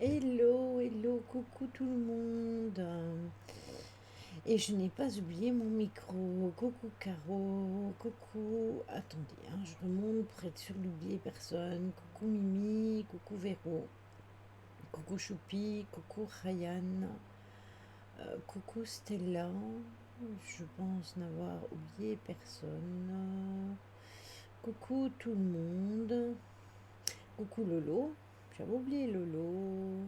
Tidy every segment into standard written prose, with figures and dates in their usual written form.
Hello, hello, coucou tout le monde. Et je n'ai pas oublié mon micro. Coucou Caro, coucou. Attendez, hein, je remonte pour être sûr d'oublier personne. Coucou Mimi, coucou Véro, coucou Choupi, coucou Ryan, coucou Stella. Je pense n'avoir oublié personne. Coucou tout le monde. Coucou Lolo. J'avais oublié Lolo.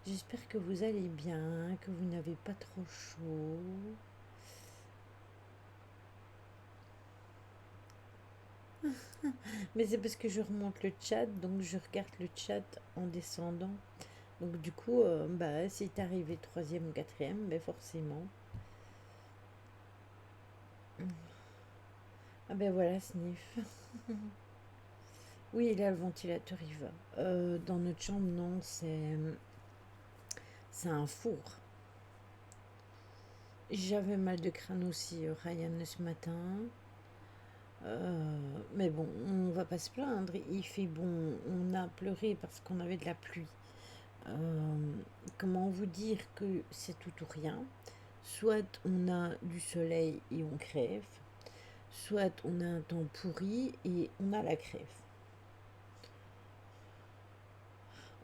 J'espère que vous allez bien, que vous n'avez pas trop chaud. Mais c'est parce que je remonte le chat, donc je regarde le chat en descendant. Donc du coup, bah, si t'es arrivé troisième ou quatrième, ben forcément. Ah ben voilà, Sniff. Oui, là, le ventilateur, il va. Dans notre chambre, non, c'est un four. J'avais mal de crâne aussi, Ryan, ce matin. Mais bon, on va pas se plaindre. Il fait bon. On a pleuré parce qu'on avait de la pluie. Euh, Comment vous dire que c'est tout ou rien? Soit on a du soleil et on crève, soit on a un temps pourri et on a la crève.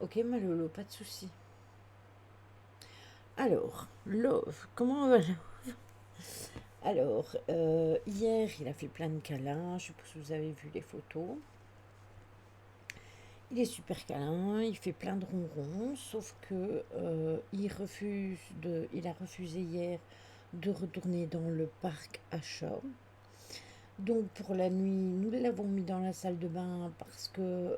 Ok, Malolo, pas de souci. Alors, Love, comment va Love? Alors, hier, il a fait plein de câlins. Je suppose que vous avez vu les photos. Il est super câlin, il fait plein de ronrons, sauf que il a refusé hier de retourner dans le parc à chat. Donc pour la nuit, nous l'avons mis dans la salle de bain parce que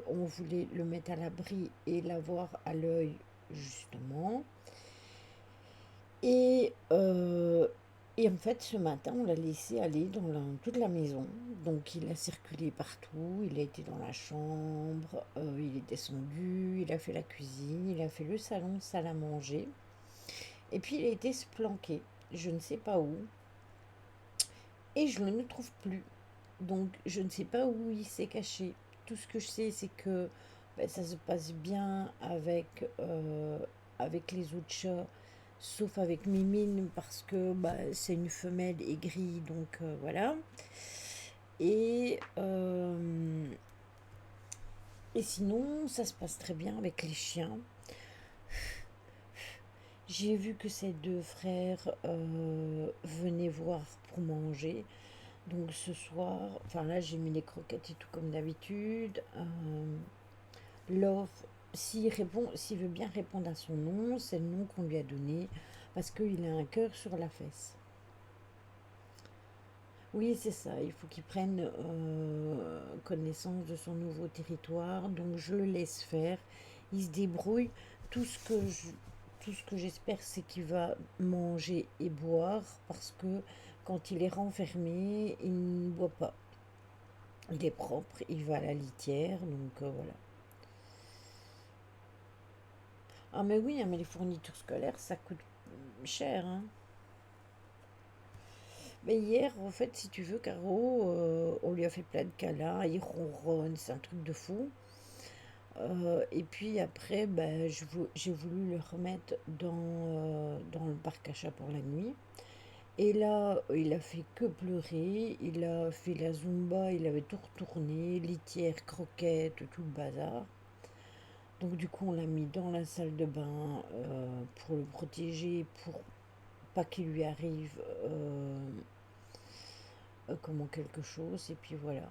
on voulait le mettre à l'abri et l'avoir à l'œil justement. Et, euh, et en fait, ce matin, on l'a laissé aller dans toute la maison. Donc, il a circulé partout. Il a été dans la chambre, il est descendu, il a fait la cuisine, il a fait le salon, salle à manger. Et puis, il a été se planquer, je ne sais pas où. Et je ne le trouve plus. Donc, je ne sais pas où il s'est caché. Tout ce que je sais, c'est que ben, ça se passe bien avec les autres chats, sauf avec Mimine, parce que bah, c'est une femelle aigrie, donc voilà. Et, euh, et sinon, ça se passe très bien avec les chiens. J'ai vu que ces deux frères venaient voir pour manger. Donc ce soir, enfin là j'ai mis les croquettes et tout comme d'habitude. Love, s'il veut bien répondre à son nom, c'est le nom qu'on lui a donné parce qu'il a un cœur sur la fesse. Oui, c'est ça, il faut qu'il prenne connaissance de son nouveau territoire, donc je le laisse faire. Il se débrouille. Tout ce que je, tout ce que j'espère, c'est qu'il va manger et boire parce que quand il est renfermé, il ne boit pas. Il est propre, il va à la litière, donc voilà. Ah mais oui, hein, mais les fournitures scolaires, ça coûte cher, hein. Mais hier, en fait, si tu veux, Caro, on lui a fait plein de câlins, il ronronne, c'est un truc de fou. Et puis après, ben, j'ai voulu le remettre dans le parc à chat pour la nuit. Et là, il a fait que pleurer, il a fait la zumba, il avait tout retourné, litière, croquette, tout le bazar. Donc du coup, on l'a mis dans la salle de bain pour le protéger, pour pas qu'il lui arrive comment quelque chose. Et puis voilà.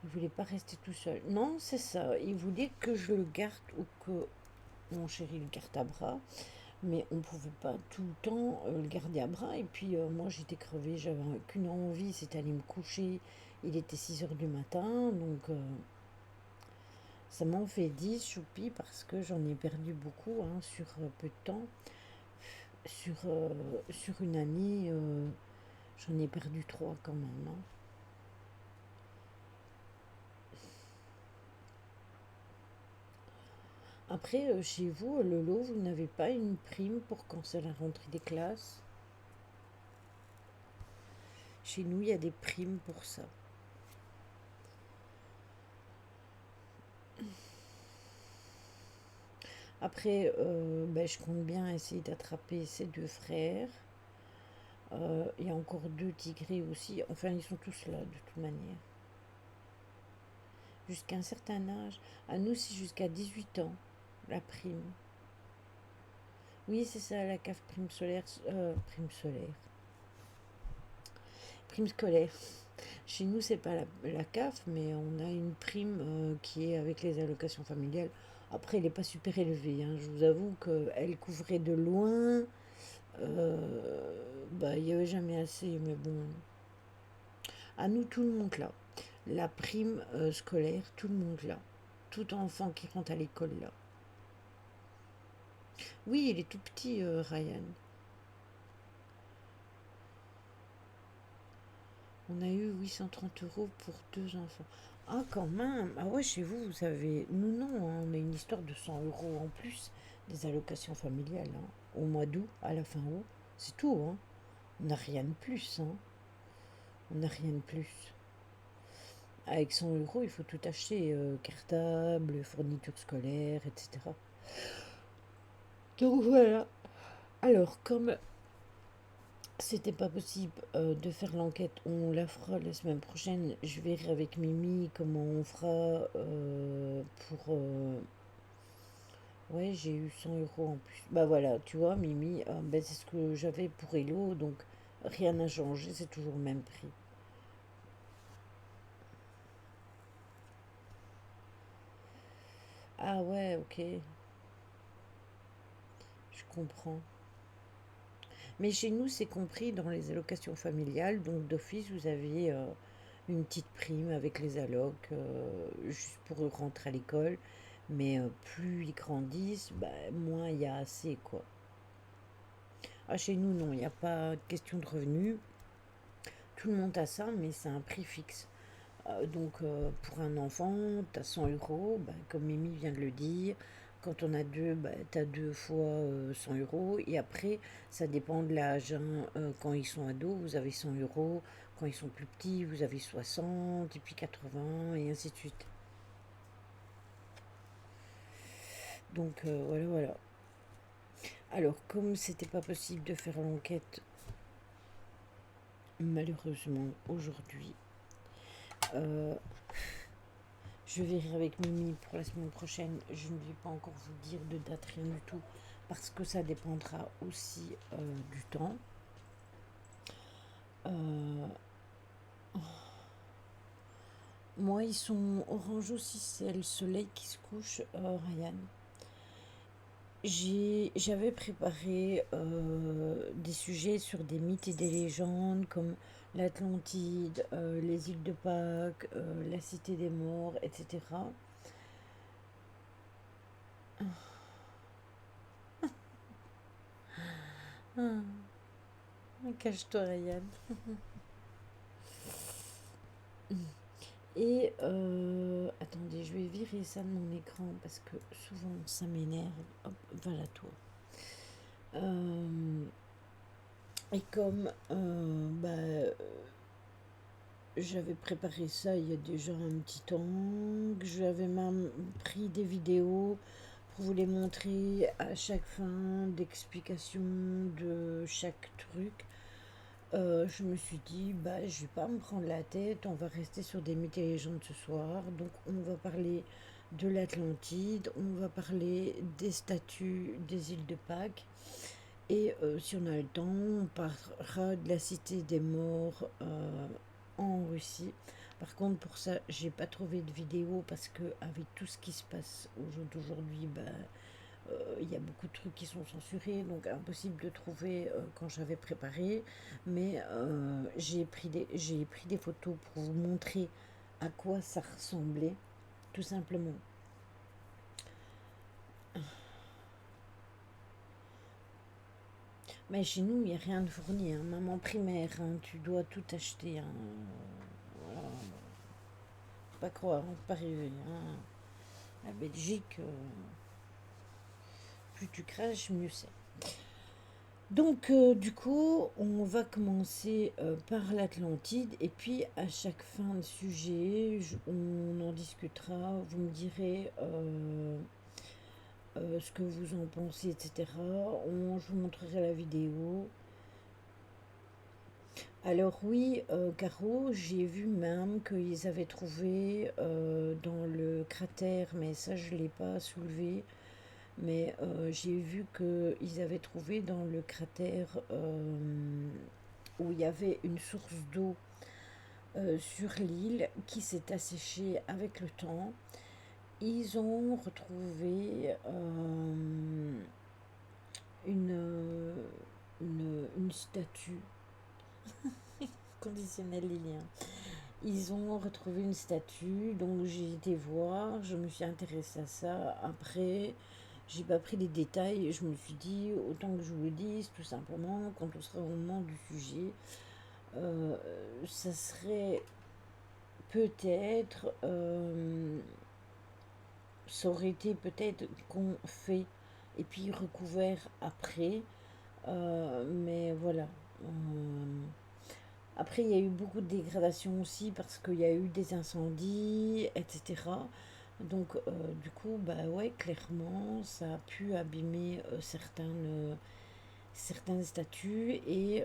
Il voulait pas rester tout seul. Non, c'est ça. Il voulait que je le garde ou que mon chéri le garde à bras. Mais on pouvait pas tout le temps le garder à bras. Et puis moi, j'étais crevée. J'avais qu'une envie, c'était aller me coucher. Il était 6 heures du matin. Donc ça m'en fait 10 choupi parce que j'en ai perdu beaucoup hein, sur peu de temps. Sur une année, j'en ai perdu 3 quand même, hein. Après, chez vous, Lolo, vous n'avez pas une prime pour quand c'est la rentrée des classes? Chez nous, il y a des primes pour ça. Après, ben, je compte bien essayer d'attraper ces deux frères. Il y a encore deux tigrés aussi. Enfin, ils sont tous là, de toute manière. Jusqu'à un certain âge. À nous, c'est jusqu'à 18 ans, la prime. Oui, c'est ça, la CAF prime solaire. Prime solaire. Prime scolaire. Chez nous, c'est pas la CAF, mais on a une prime qui est avec les allocations familiales. Après, elle n'est pas super élevée, hein. Je vous avoue qu'elle couvrait de loin. Bah, il n'y avait jamais assez, mais bon. À nous, tout le monde là. La prime scolaire, tout le monde là. Tout enfant qui rentre à l'école là. Oui, il est tout petit, Ryan. On a eu 830 € pour deux enfants. Ah, quand même. Ah ouais, chez vous, vous avez... Nous, non, hein, on a une histoire de 100 € en plus des allocations familiales, hein. Au mois d'août, à la fin août. C'est tout, hein. On n'a rien de plus, hein. On n'a rien de plus. Avec 100 €, il faut tout acheter. Cartable, fournitures scolaires, etc. Donc voilà. Alors, comme c'était pas possible de faire l'enquête, on la fera la semaine prochaine. Je verrai avec Mimi comment on fera pour... Ouais, j'ai eu 100 € en plus. Bah voilà, tu vois, Mimi, ben, c'est ce que j'avais pour Hello, donc rien n'a changé, c'est toujours le même prix. Ah ouais, ok, je comprends. Mais chez nous, c'est compris dans les allocations familiales, donc d'office, vous avez une petite prime avec les allocs, juste pour eux rentrer à l'école. Mais plus ils grandissent, bah, moins il y a assez, quoi. Ah, chez nous, non, il n'y a pas de question de revenus. Tout le monde a ça, mais c'est un prix fixe. Donc, pour un enfant, tu as 100 €, bah, comme Mimi vient de le dire. Quand on a deux, bah, tu as deux fois 100 €. Et après, ça dépend de l'âge, hein. Quand ils sont ados, vous avez 100 €. Quand ils sont plus petits, vous avez 60, et puis 80, et ainsi de suite. Donc, voilà, voilà. Alors, comme c'était pas possible de faire l'enquête, malheureusement, aujourd'hui, euh, je verrai avec Mimi pour la semaine prochaine. Je ne vais pas encore vous dire de date, rien du tout, parce que ça dépendra aussi du temps. Euh, Moi, ils sont orange aussi, c'est le soleil qui se couche, Ryan. J'avais préparé des sujets sur des mythes et des légendes comme l'Atlantide, les îles de Pâques, la Cité des Morts, etc. Ah, cache-toi, Ryan. Et attendez, je vais virer ça de mon écran parce que souvent ça m'énerve. Hop, voilà toi. Euh, et comme j'avais préparé ça il y a déjà un petit temps, que j'avais même pris des vidéos pour vous les montrer à chaque fin d'explication de chaque truc. Je me suis dit, bah, je vais pas me prendre la tête, on va rester sur des mythes et légendes ce soir. Donc, on va parler de l'Atlantide, on va parler des statues des îles de Pâques. Et si on a le temps, on parlera de la cité des morts en Russie. Par contre, pour ça, j'ai pas trouvé de vidéo parce que avec tout ce qui se passe au jour d'aujourd'hui, bah, il y a beaucoup de trucs qui sont censurés, donc impossible de trouver quand j'avais préparé. Mais j'ai pris des photos pour vous montrer à quoi ça ressemblait, tout simplement. Mais chez nous, il n'y a rien de fourni, hein. Maman primaire, hein, tu dois tout acheter, hein. Voilà. Faut pas croire, hein, pas rêver, hein. La Belgique, plus tu craches, mieux c'est. Donc, du coup, on va commencer par l'Atlantide et puis à chaque fin de sujet, on en discutera. Vous me direz ce que vous en pensez, etc. Je vous montrerai la vidéo. Alors oui, Caro, j'ai vu même qu'ils avaient trouvé dans le cratère, mais ça je ne l'ai pas soulevé, mais j'ai vu qu'ils avaient trouvé dans le cratère où il y avait une source d'eau sur l'île qui s'est asséchée avec le temps. Ils ont retrouvé une, une statue conditionnelle lilien. Ils ont retrouvé une statue, donc j'ai été voir, je me suis intéressée à ça. Après, j'ai pas pris les détails, je me suis dit, autant que je vous le dise, tout simplement, quand on sera au moment du sujet, euh, ça serait peut-être, ça aurait été peut-être qu'on fait et puis recouvert après, mais voilà. Euh, Après, il y a eu beaucoup de dégradations aussi parce qu'il y a eu des incendies, etc. Donc, du coup, bah ouais, clairement, ça a pu abîmer certaines statues et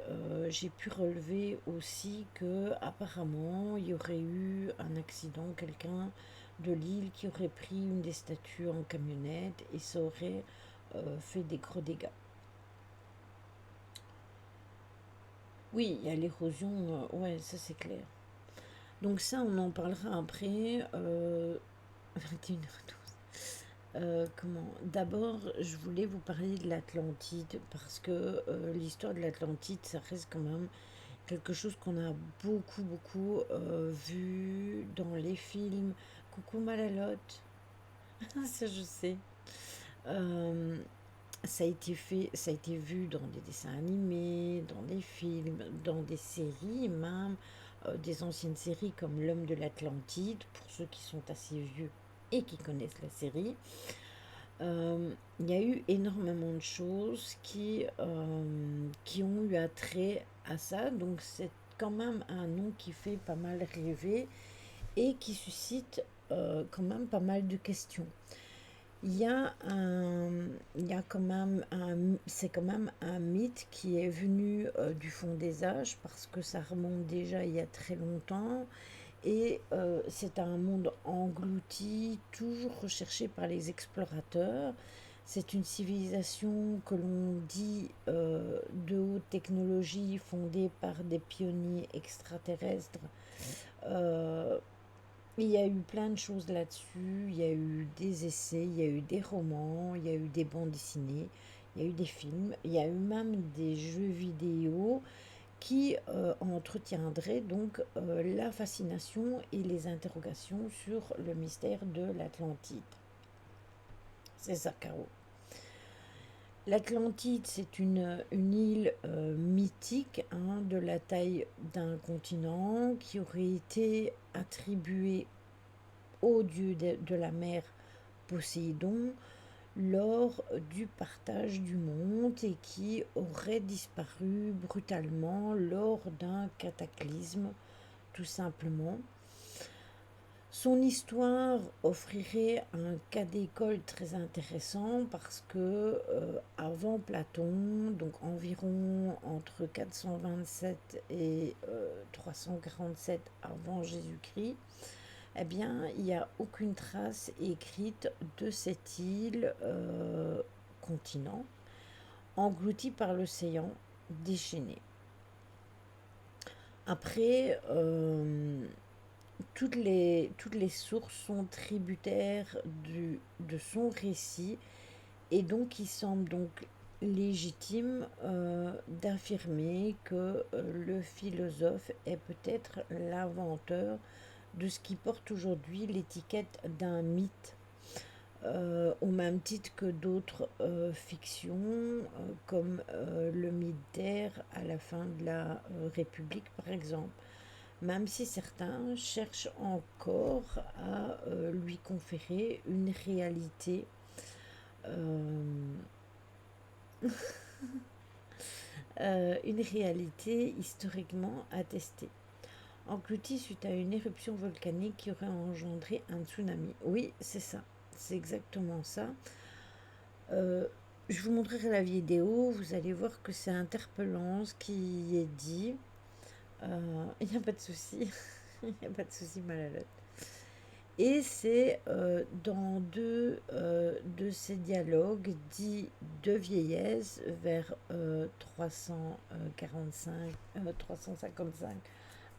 j'ai pu relever aussi que apparemment il y aurait eu un accident, quelqu'un de l'île qui aurait pris une des statues en camionnette et ça aurait fait des gros dégâts. Oui, il y a l'érosion, ouais, ça c'est clair. Donc ça, on en parlera après. 21h12. Comment D'abord, je voulais vous parler de l'Atlantide parce que l'histoire de l'Atlantide, ça reste quand même quelque chose qu'on a beaucoup, beaucoup vu dans les films. Coucou Malalotte, ça je sais. Euh, Ça a été fait, ça a été vu dans des dessins animés, dans des films, dans des séries même, des anciennes séries comme L'Homme de l'Atlantide, pour ceux qui sont assez vieux et qui connaissent la série. Il y a eu énormément de choses qui ont eu attrait à ça, donc c'est quand même un nom qui fait pas mal rêver et qui suscite quand même pas mal de questions. Il y a un, il y a quand même c'est quand même un mythe qui est venu du fond des âges parce que ça remonte déjà il y a très longtemps et c'est un monde englouti, toujours recherché par les explorateurs. C'est une civilisation que l'on dit de haute technologie fondée par des pionniers extraterrestres. Euh, il y a eu plein de choses là-dessus. Il y a eu des essais, il y a eu des romans, il y a eu des bandes dessinées, il y a eu des films, il y a eu même des jeux vidéo qui entretiendraient donc la fascination et les interrogations sur le mystère de l'Atlantide. C'est ça, Caro. L'Atlantide, c'est une île mythique hein, de la taille d'un continent qui aurait été attribuée au dieu de la mer Poséidon lors du partage du monde et qui aurait disparu brutalement lors d'un cataclysme, tout simplement. Son histoire offrirait un cas d'école très intéressant parce que avant Platon, donc environ entre 427 et 347 avant Jésus-Christ, eh bien, il n'y a aucune trace écrite de cette île continent englouti par l'océan déchaîné. Après, toutes les sources sont tributaires de son récit et donc il semble donc légitime d'affirmer que le philosophe est peut-être l'inventeur de ce qui porte aujourd'hui l'étiquette d'un mythe, au même titre que d'autres fictions, comme le mythe d'Air à la fin de la République, par exemple. Même si certains cherchent encore à lui conférer euh, une réalité historiquement attestée. Englouti suite à une éruption volcanique qui aurait engendré un tsunami. Oui, c'est ça, c'est exactement ça. Euh, je vous montrerai la vidéo, vous allez voir que c'est interpellant ce qui est dit. Il n'y a pas de souci, il n'y a pas de souci, Malalot. Et c'est dans de ces dialogues dits de vieillesse vers 345, 355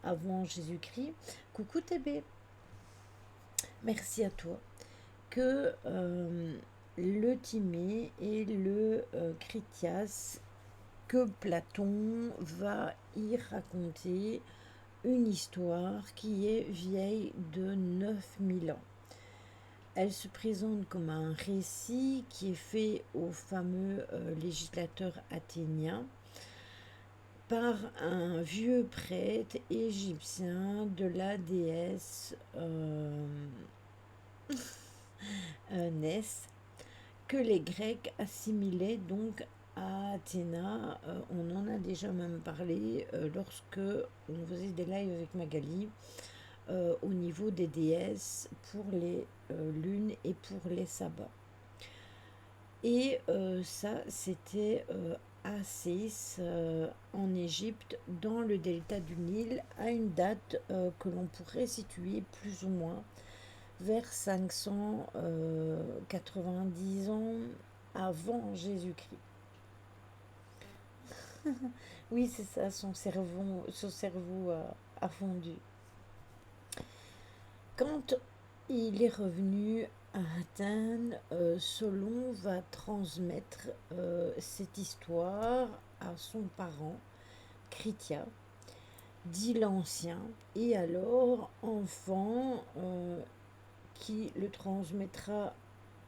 avant Jésus-Christ. Coucou TB, merci à toi. Que le Timée et le Critias, que Platon va y raconter une histoire qui est vieille de 9000 ans. Elle se présente comme un récit qui est fait au fameux législateur athénien par un vieux prêtre égyptien de la déesse Ness, que les Grecs assimilaient donc à Athéna. On en a déjà même parlé lorsque on faisait des lives avec Magali au niveau des déesses pour les lunes et pour les sabbats. Et ça, c'était à Sés, en Égypte, dans le delta du Nil, à une date que l'on pourrait situer plus ou moins vers 590 ans avant Jésus-Christ. Oui, c'est ça, son cerveau a fondu. Quand il est revenu à Athènes, Solon va transmettre cette histoire à son parent, Critia, dit l'Ancien, et alors enfant qui le transmettra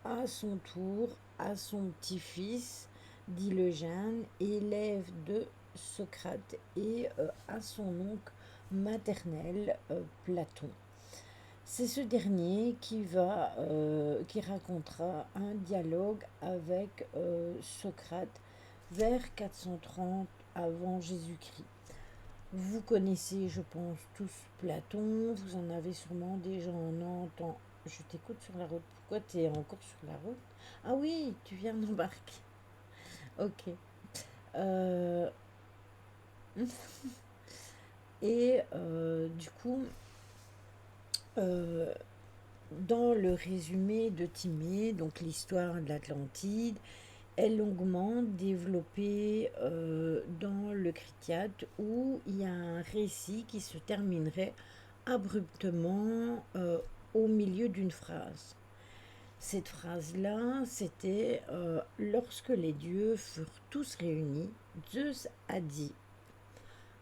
à son tour à son petit-fils, dit le Jeune, élève de Socrate, et à son oncle maternel, Platon. C'est ce dernier qui racontera un dialogue avec Socrate vers 430 avant Jésus-Christ. Vous connaissez, je pense, tous Platon, vous en avez sûrement déjà en entend. Je t'écoute sur la route. Pourquoi tu es encore sur la route? Ah oui, tu viens d'embarquer. Ok. Euh, et du coup, euh, dans le résumé de Timée, donc l'histoire de l'Atlantide, est longuement développée dans le Critiate, où il y a un récit qui se terminerait abruptement au milieu d'une phrase. Cette phrase-là, c'était lorsque les dieux furent tous réunis, Zeus a dit: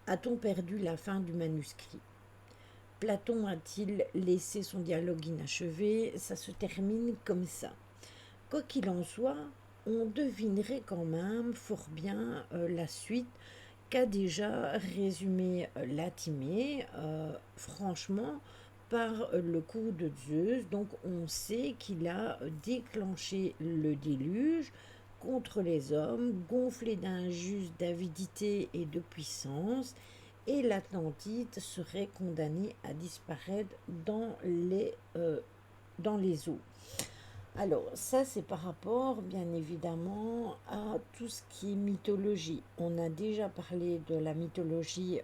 a-t-on perdu la fin du manuscrit? Platon a-t-il laissé son dialogue inachevé? Ça se termine comme ça. Quoi qu'il en soit, on devinerait quand même fort bien la suite qu'a déjà résumé Latimée, franchement, par le coup de Zeus. Donc on sait qu'il a déclenché le déluge contre les hommes, gonflé d'injuste d'avidité et de puissance, et l'Atlantide serait condamnée à disparaître dans les eaux. Alors, ça, c'est par rapport, bien évidemment, à tout ce qui est mythologie. On a déjà parlé de la mythologie,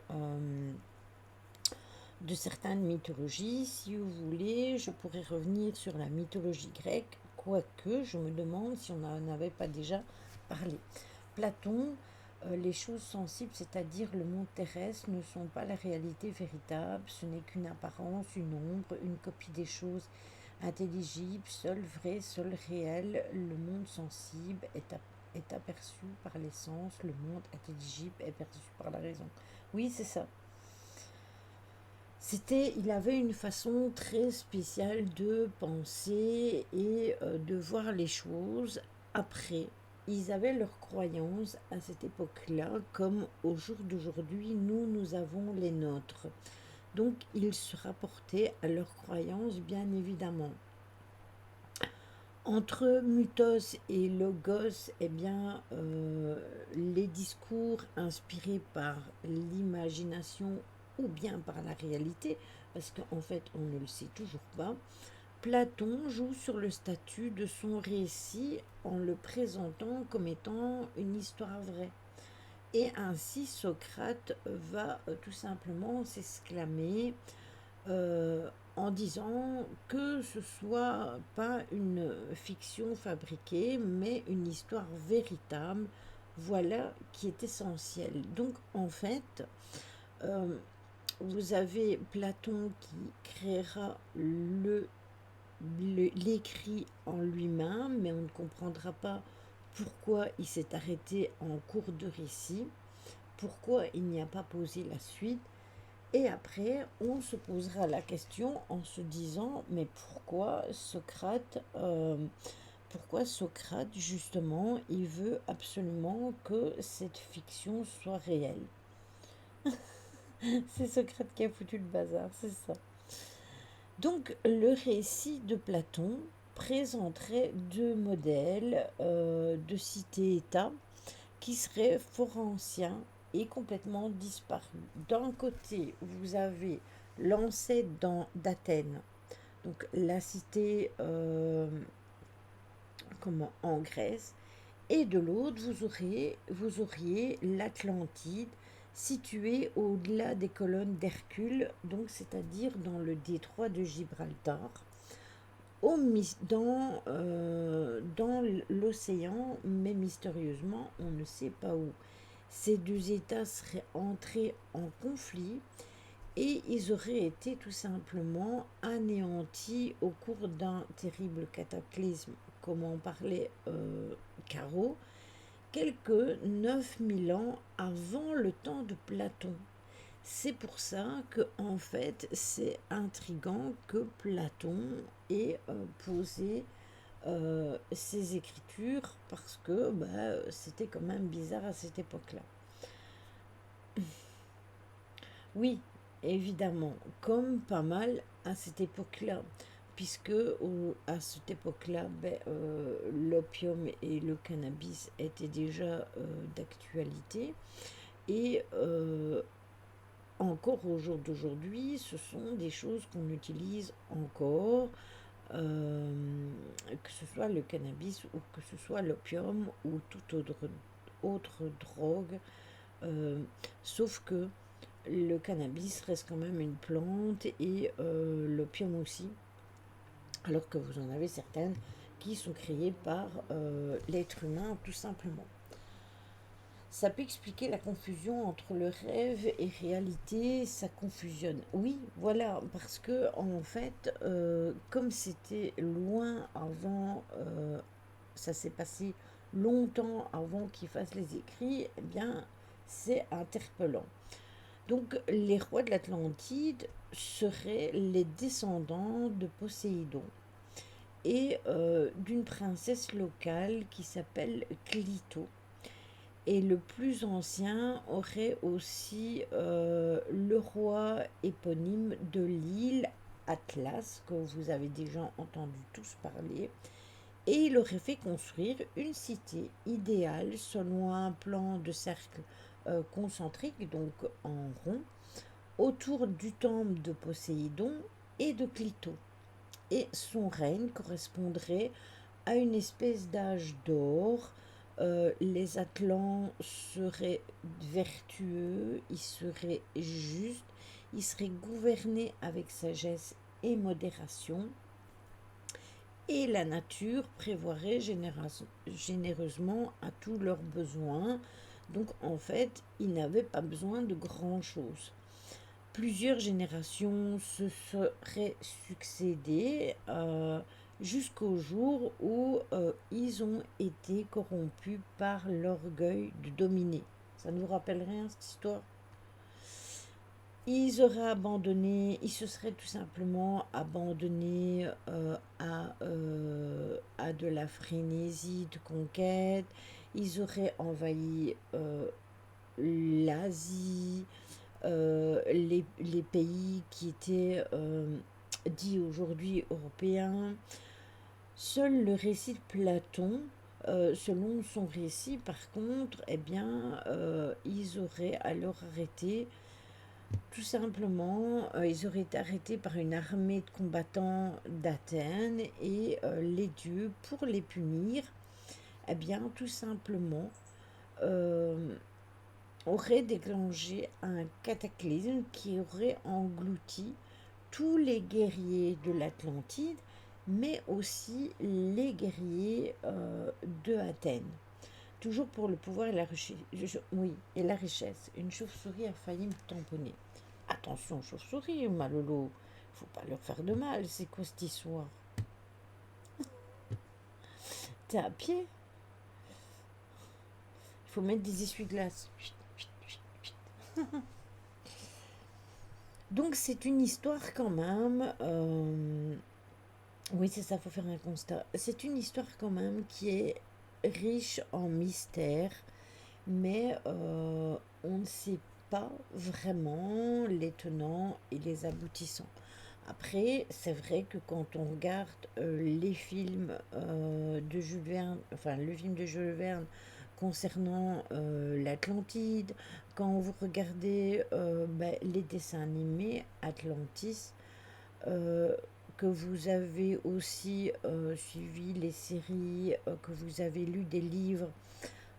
de certaines mythologies. Si vous voulez, je pourrais revenir sur la mythologie grecque, quoique je me demande si on n'en avait pas déjà parlé. Platon, les choses sensibles, c'est-à-dire le monde terrestre, ne sont pas la réalité véritable, ce n'est qu'une apparence, une ombre, une copie des choses intelligible, seul vrai, seul réel, le monde sensible est aperçu par les sens, le monde intelligible est perçu par la raison. Oui, c'est ça. Il avait une façon très spéciale de penser et de voir les choses. Après, ils avaient leurs croyances à cette époque-là, comme au jour d'aujourd'hui, nous avons les nôtres. Donc, ils se rapportaient à leurs croyances, bien évidemment. Entre mythos et logos, eh bien, les discours inspirés par l'imagination ou bien par la réalité, parce qu'en fait, on ne le sait toujours pas, Platon joue sur le statut de son récit en le présentant comme étant une histoire vraie. Et ainsi, Socrate va tout simplement s'exclamer en disant que ce soit pas une fiction fabriquée, mais une histoire véritable, voilà qui est essentiel. Donc en fait, euh, vous avez Platon qui créera l'écrit en lui-même, mais on ne comprendra pas pourquoi il s'est arrêté en cours de récit, pourquoi il n'y a pas posé la suite. Et après, on se posera la question en se disant, mais pourquoi Socrate, justement, il veut absolument que cette fiction soit réelle. C'est Socrate qui a foutu le bazar, c'est ça. Donc, le récit de Platon présenterait deux modèles de cité-État qui seraient fort anciens et complètement disparus. D'un côté, vous avez l'ancêtre d'Athènes, donc la cité en Grèce, et de l'autre, vous auriez l'Atlantide située au-delà des colonnes d'Hercule, donc c'est-à-dire dans le détroit de Gibraltar, dans l'océan, mais mystérieusement, on ne sait pas où. Ces deux États seraient entrés en conflit et ils auraient été tout simplement anéantis au cours d'un terrible cataclysme, comme en parlait Caro, quelques 9000 ans avant le temps de Platon. C'est pour ça que, en fait, c'est intriguant que Platon ait posé ses écritures parce que c'était quand même bizarre à cette époque-là. Oui, évidemment, comme pas mal à cette époque-là, puisque à cette époque-là, l'opium et le cannabis étaient déjà d'actualité. Et encore au jour d'aujourd'hui, ce sont des choses qu'on utilise encore, que ce soit le cannabis ou que ce soit l'opium ou toute autre drogue, euh, sauf que le cannabis reste quand même une plante et l'opium aussi, alors que vous en avez certaines qui sont créées par l'être humain tout simplement. Ça peut expliquer la confusion entre le rêve et réalité, ça confusionne. Oui, voilà, parce que en fait, comme c'était loin avant, ça s'est passé longtemps avant qu'il fasse les écrits, eh bien, c'est interpellant. Donc, les rois de l'Atlantide seraient les descendants de Poséidon et d'une princesse locale qui s'appelle Clito. Et le plus ancien aurait aussi le roi éponyme de l'île Atlas, que vous avez déjà entendu tous parler, et il aurait fait construire une cité idéale selon un plan de cercle concentrique, donc en rond, autour du temple de Poséidon et de Clito. Et son règne correspondrait à une espèce d'âge d'or. Les Atlants seraient vertueux, ils seraient justes, ils seraient gouvernés avec sagesse et modération, et la nature prévoirait généreusement à tous leurs besoins. Donc en fait, ils n'avaient pas besoin de grand-chose. Plusieurs générations se seraient succédées jusqu'au jour où ils ont été corrompus par l'orgueil de dominer. Ça ne vous rappelle rien cette histoire? Ils se seraient tout simplement abandonnés à de la frénésie de conquête. Ils auraient envahi l'Asie, les pays qui étaient dits aujourd'hui européens. Seul le récit de Platon, selon son récit, par contre, eh bien, ils auraient alors arrêté Tout simplement, ils auraient été arrêtés par une armée de combattants d'Athènes et les dieux, pour les punir, eh bien, tout simplement, euh, auraient déclenché un cataclysme qui aurait englouti tous les guerriers de l'Atlantide, mais aussi les guerriers de Athènes. Toujours pour le pouvoir et la richesse. Oui, et la richesse. Une chauve-souris a failli me tamponner. Attention, chauve-souris, Malolo. Faut pas leur faire de mal. C'est quoi cette histoire? T'es à pied? Il faut mettre des essuie-glaces. Donc c'est une histoire quand même. Oui, c'est ça, faut faire un constat. C'est une histoire quand même qui est riche en mystères, mais on ne sait pas vraiment les tenants et les aboutissants. Après, c'est vrai que quand on regarde les films de Jules Verne, enfin le film de Jules Verne concernant l'Atlantide, quand vous regardez les dessins animés Atlantis, euh, que vous avez aussi suivi les séries, que vous avez lu des livres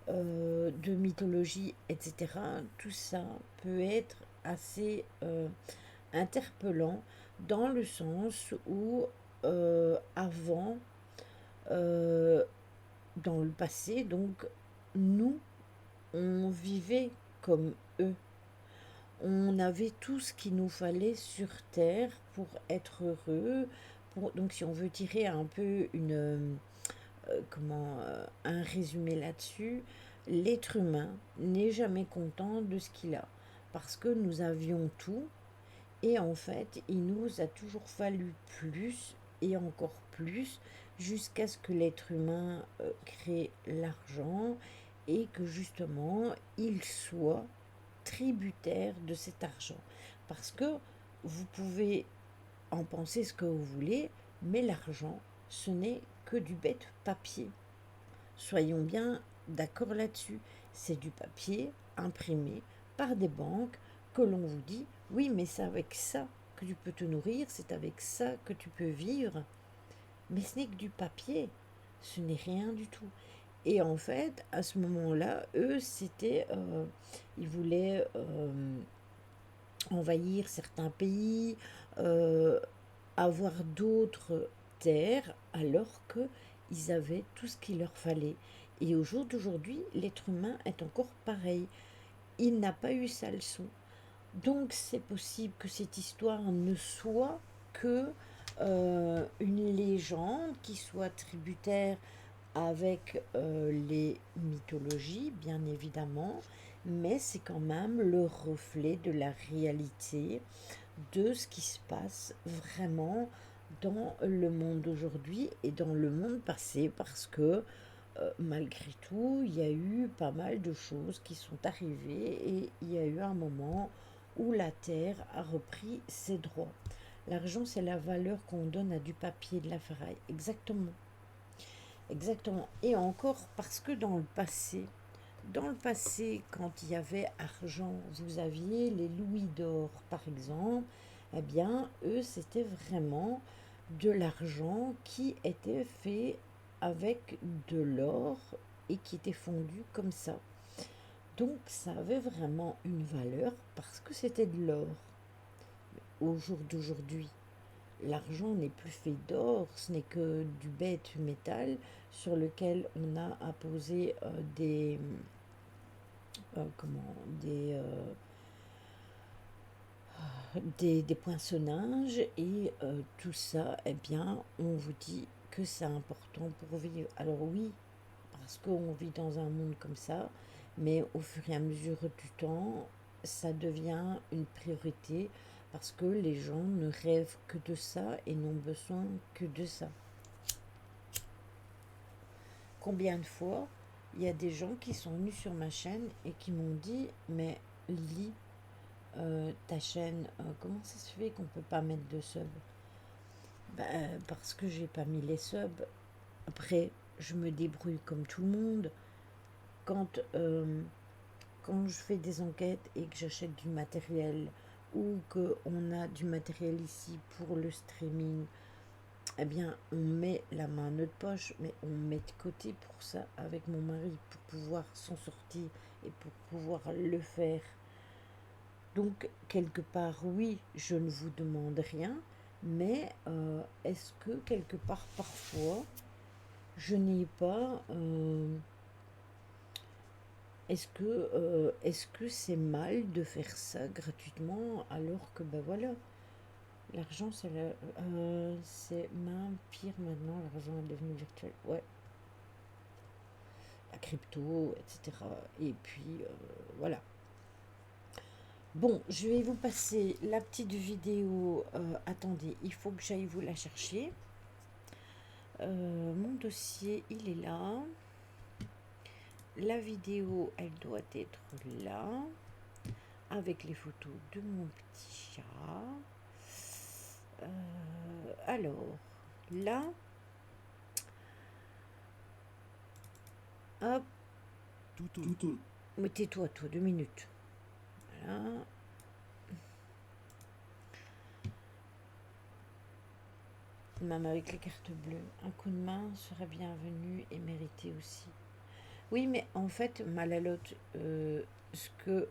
de mythologie, etc., tout ça peut être assez interpellant dans le sens où avant, euh, dans le passé, donc nous, on vivait comme eux. On avait tout ce qu'il nous fallait sur Terre pour être heureux. Donc si on veut tirer un peu un résumé là-dessus, l'être humain n'est jamais content de ce qu'il a. Parce que nous avions tout, et en fait, il nous a toujours fallu plus et encore plus jusqu'à ce que l'être humain crée l'argent et que justement il soit tributaire de cet argent. Parce que vous pouvez en penser ce que vous voulez, mais l'argent, ce n'est que du bête papier. Soyons bien d'accord là-dessus. C'est du papier imprimé par des banques que l'on vous dit, oui, mais c'est avec ça que tu peux te nourrir, c'est avec ça que tu peux vivre. Mais ce n'est que du papier, ce n'est rien du tout. Et en fait, à ce moment-là, eux, ils voulaient envahir certains pays, euh, avoir d'autres terres, alors qu'ils avaient tout ce qu'il leur fallait. Et au jour d'aujourd'hui, l'être humain est encore pareil. Il n'a pas eu sa leçon. Donc c'est possible que cette histoire ne soit que une légende qui soit tributaire avec les mythologies, bien évidemment, mais c'est quand même le reflet de la réalité de ce qui se passe vraiment dans le monde d'aujourd'hui et dans le monde passé, parce que malgré tout, il y a eu pas mal de choses qui sont arrivées et il y a eu un moment où la Terre a repris ses droits. L'argent, c'est la valeur qu'on donne à du papier, de la ferraille. Exactement. Exactement. Et encore parce que dans le passé, quand il y avait argent, vous aviez les louis d'or, par exemple, eh bien, eux, c'était vraiment de l'argent qui était fait avec de l'or et qui était fondu comme ça. Donc, ça avait vraiment une valeur parce que c'était de l'or. Au jour d'aujourd'hui, l'argent n'est plus fait d'or, ce n'est que du bête métal sur lequel on a apposé comment, des poinçonnages et tout ça, eh bien, on vous dit que c'est important pour vivre. Alors oui, parce qu'on vit dans un monde comme ça, mais au fur et à mesure du temps, ça devient une priorité parce que les gens ne rêvent que de ça et n'ont besoin que de ça. Combien de fois il y a des gens qui sont venus sur ma chaîne et qui m'ont dit, mais Lily, ta chaîne, comment ça se fait qu'on peut pas mettre de sub? Parce que j'ai pas mis les subs. Après, je me débrouille comme tout le monde. Quand, euh, quand je fais des enquêtes et que j'achète du matériel ou qu'on a du matériel ici pour le streaming, eh bien, on met la main à notre poche, mais on met de côté pour ça avec mon mari, pour pouvoir s'en sortir et pour pouvoir le faire. Donc, quelque part, oui, je ne vous demande rien, mais est-ce que quelque part, parfois, je n'ai pas... est-ce que c'est mal de faire ça gratuitement alors que, ben voilà, l'argent, c'est même pire maintenant, l'argent est devenu virtuel. Ouais, la crypto, etc. Et puis, voilà. Bon, je vais vous passer la petite vidéo. Attendez, il faut que j'aille vous la chercher. Mon dossier, il est là. La vidéo, elle doit être là. Avec les photos de mon petit chat. Alors, là. Hop. Mais tais-toi, toi, 2 minutes. Voilà. Même avec les cartes bleues, un coup de main serait bienvenu et mérité aussi. Oui, mais en fait, Malalotte, ce que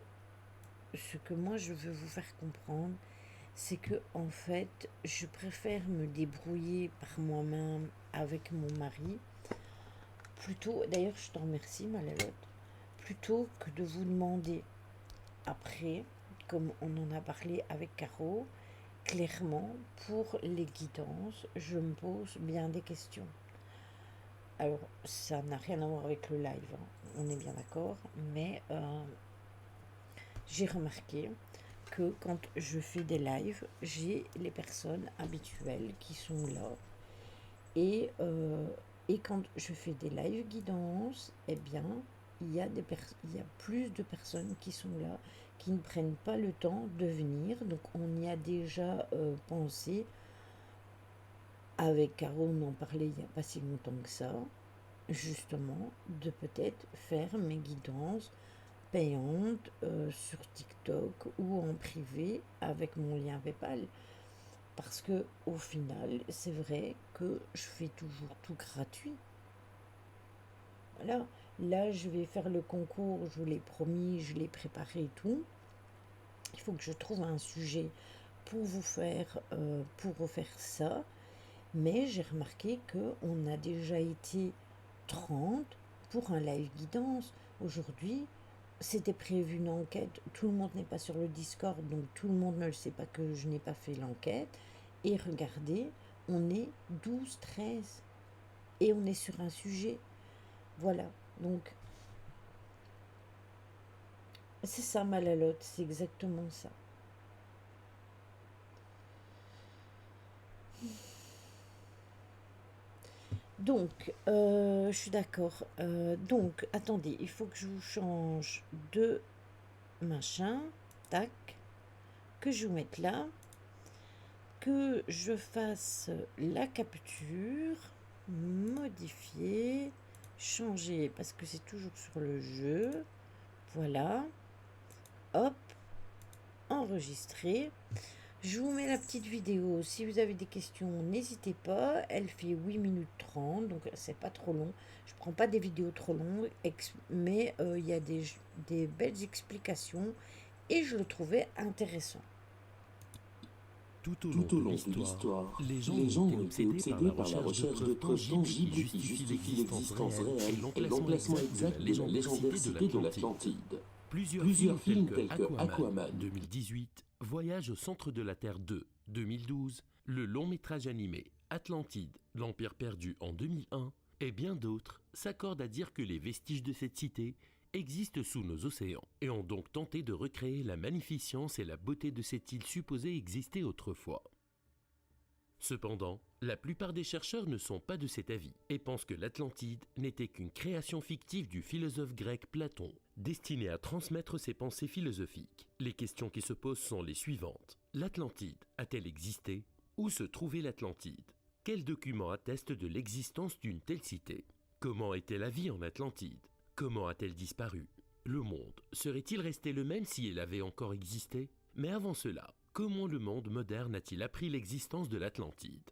moi je veux vous faire comprendre, c'est que en fait, je préfère me débrouiller par moi-même avec mon mari, plutôt, d'ailleurs je t'en remercie Malalotte, plutôt que de vous demander après, comme on en a parlé avec Caro, clairement, pour les guidances, je me pose bien des questions. Alors, ça n'a rien à voir avec le live, hein, on est bien d'accord, mais j'ai remarqué que quand je fais des lives, j'ai les personnes habituelles qui sont là. Et quand je fais des live guidance, eh bien, il y a plus de personnes qui sont là, qui ne prennent pas le temps de venir. Donc, on y a déjà pensé. Avec Caro, on en parlait il n'y a pas si longtemps que ça, justement, de peut-être faire mes guidances payantes sur TikTok ou en privé avec mon lien PayPal. Parce que au final, c'est vrai que je fais toujours tout gratuit. Voilà. Là, je vais faire le concours, je vous l'ai promis, je l'ai préparé et tout. Il faut que je trouve un sujet pour vous faire ça. Mais j'ai remarqué qu'on a déjà été 30 pour un live guidance. Aujourd'hui, c'était prévu une enquête. Tout le monde n'est pas sur le Discord, donc tout le monde ne le sait pas que je n'ai pas fait l'enquête. Et regardez, on est 12, 13. Et on est sur un sujet. Voilà. Donc, c'est ça, Malalotte. C'est exactement ça. Donc, je suis d'accord. Donc, attendez, il faut que je vous change de machin. Tac. Que je vous mette là. Que je fasse la capture. Modifier. Changer parce que c'est toujours sur le jeu. Voilà. Hop. Enregistrer. Je vous mets la petite vidéo. Si vous avez des questions, n'hésitez pas. Elle fait 8 minutes 30, donc c'est pas trop long. Je prends pas des vidéos trop longues, mais il y a des belles explications et je le trouvais intéressant. Tout au long de l'histoire, les gens ont été obsédés par la recherche de preuves tangibles qui justifient l'existence réelle et l'emplacement exact de la légendaire cité de l'Atlantide. Plusieurs films tels que Aquaman 2018, Voyage au centre de la Terre 2 2012, le long métrage animé Atlantide, l'Empire perdu en 2001 et bien d'autres s'accordent à dire que les vestiges de cette cité existent sous nos océans et ont donc tenté de recréer la magnificence et la beauté de cette île supposée exister autrefois. Cependant, la plupart des chercheurs ne sont pas de cet avis et pensent que l'Atlantide n'était qu'une création fictive du philosophe grec Platon, destinée à transmettre ses pensées philosophiques. Les questions qui se posent sont les suivantes. L'Atlantide a-t-elle existé? Où se trouvait l'Atlantide? Quels documents attestent de l'existence d'une telle cité? Comment était la vie en Atlantide? Comment a-t-elle disparu? Le monde serait-il resté le même si elle avait encore existé? Mais avant cela, comment le monde moderne a-t-il appris l'existence de l'Atlantide?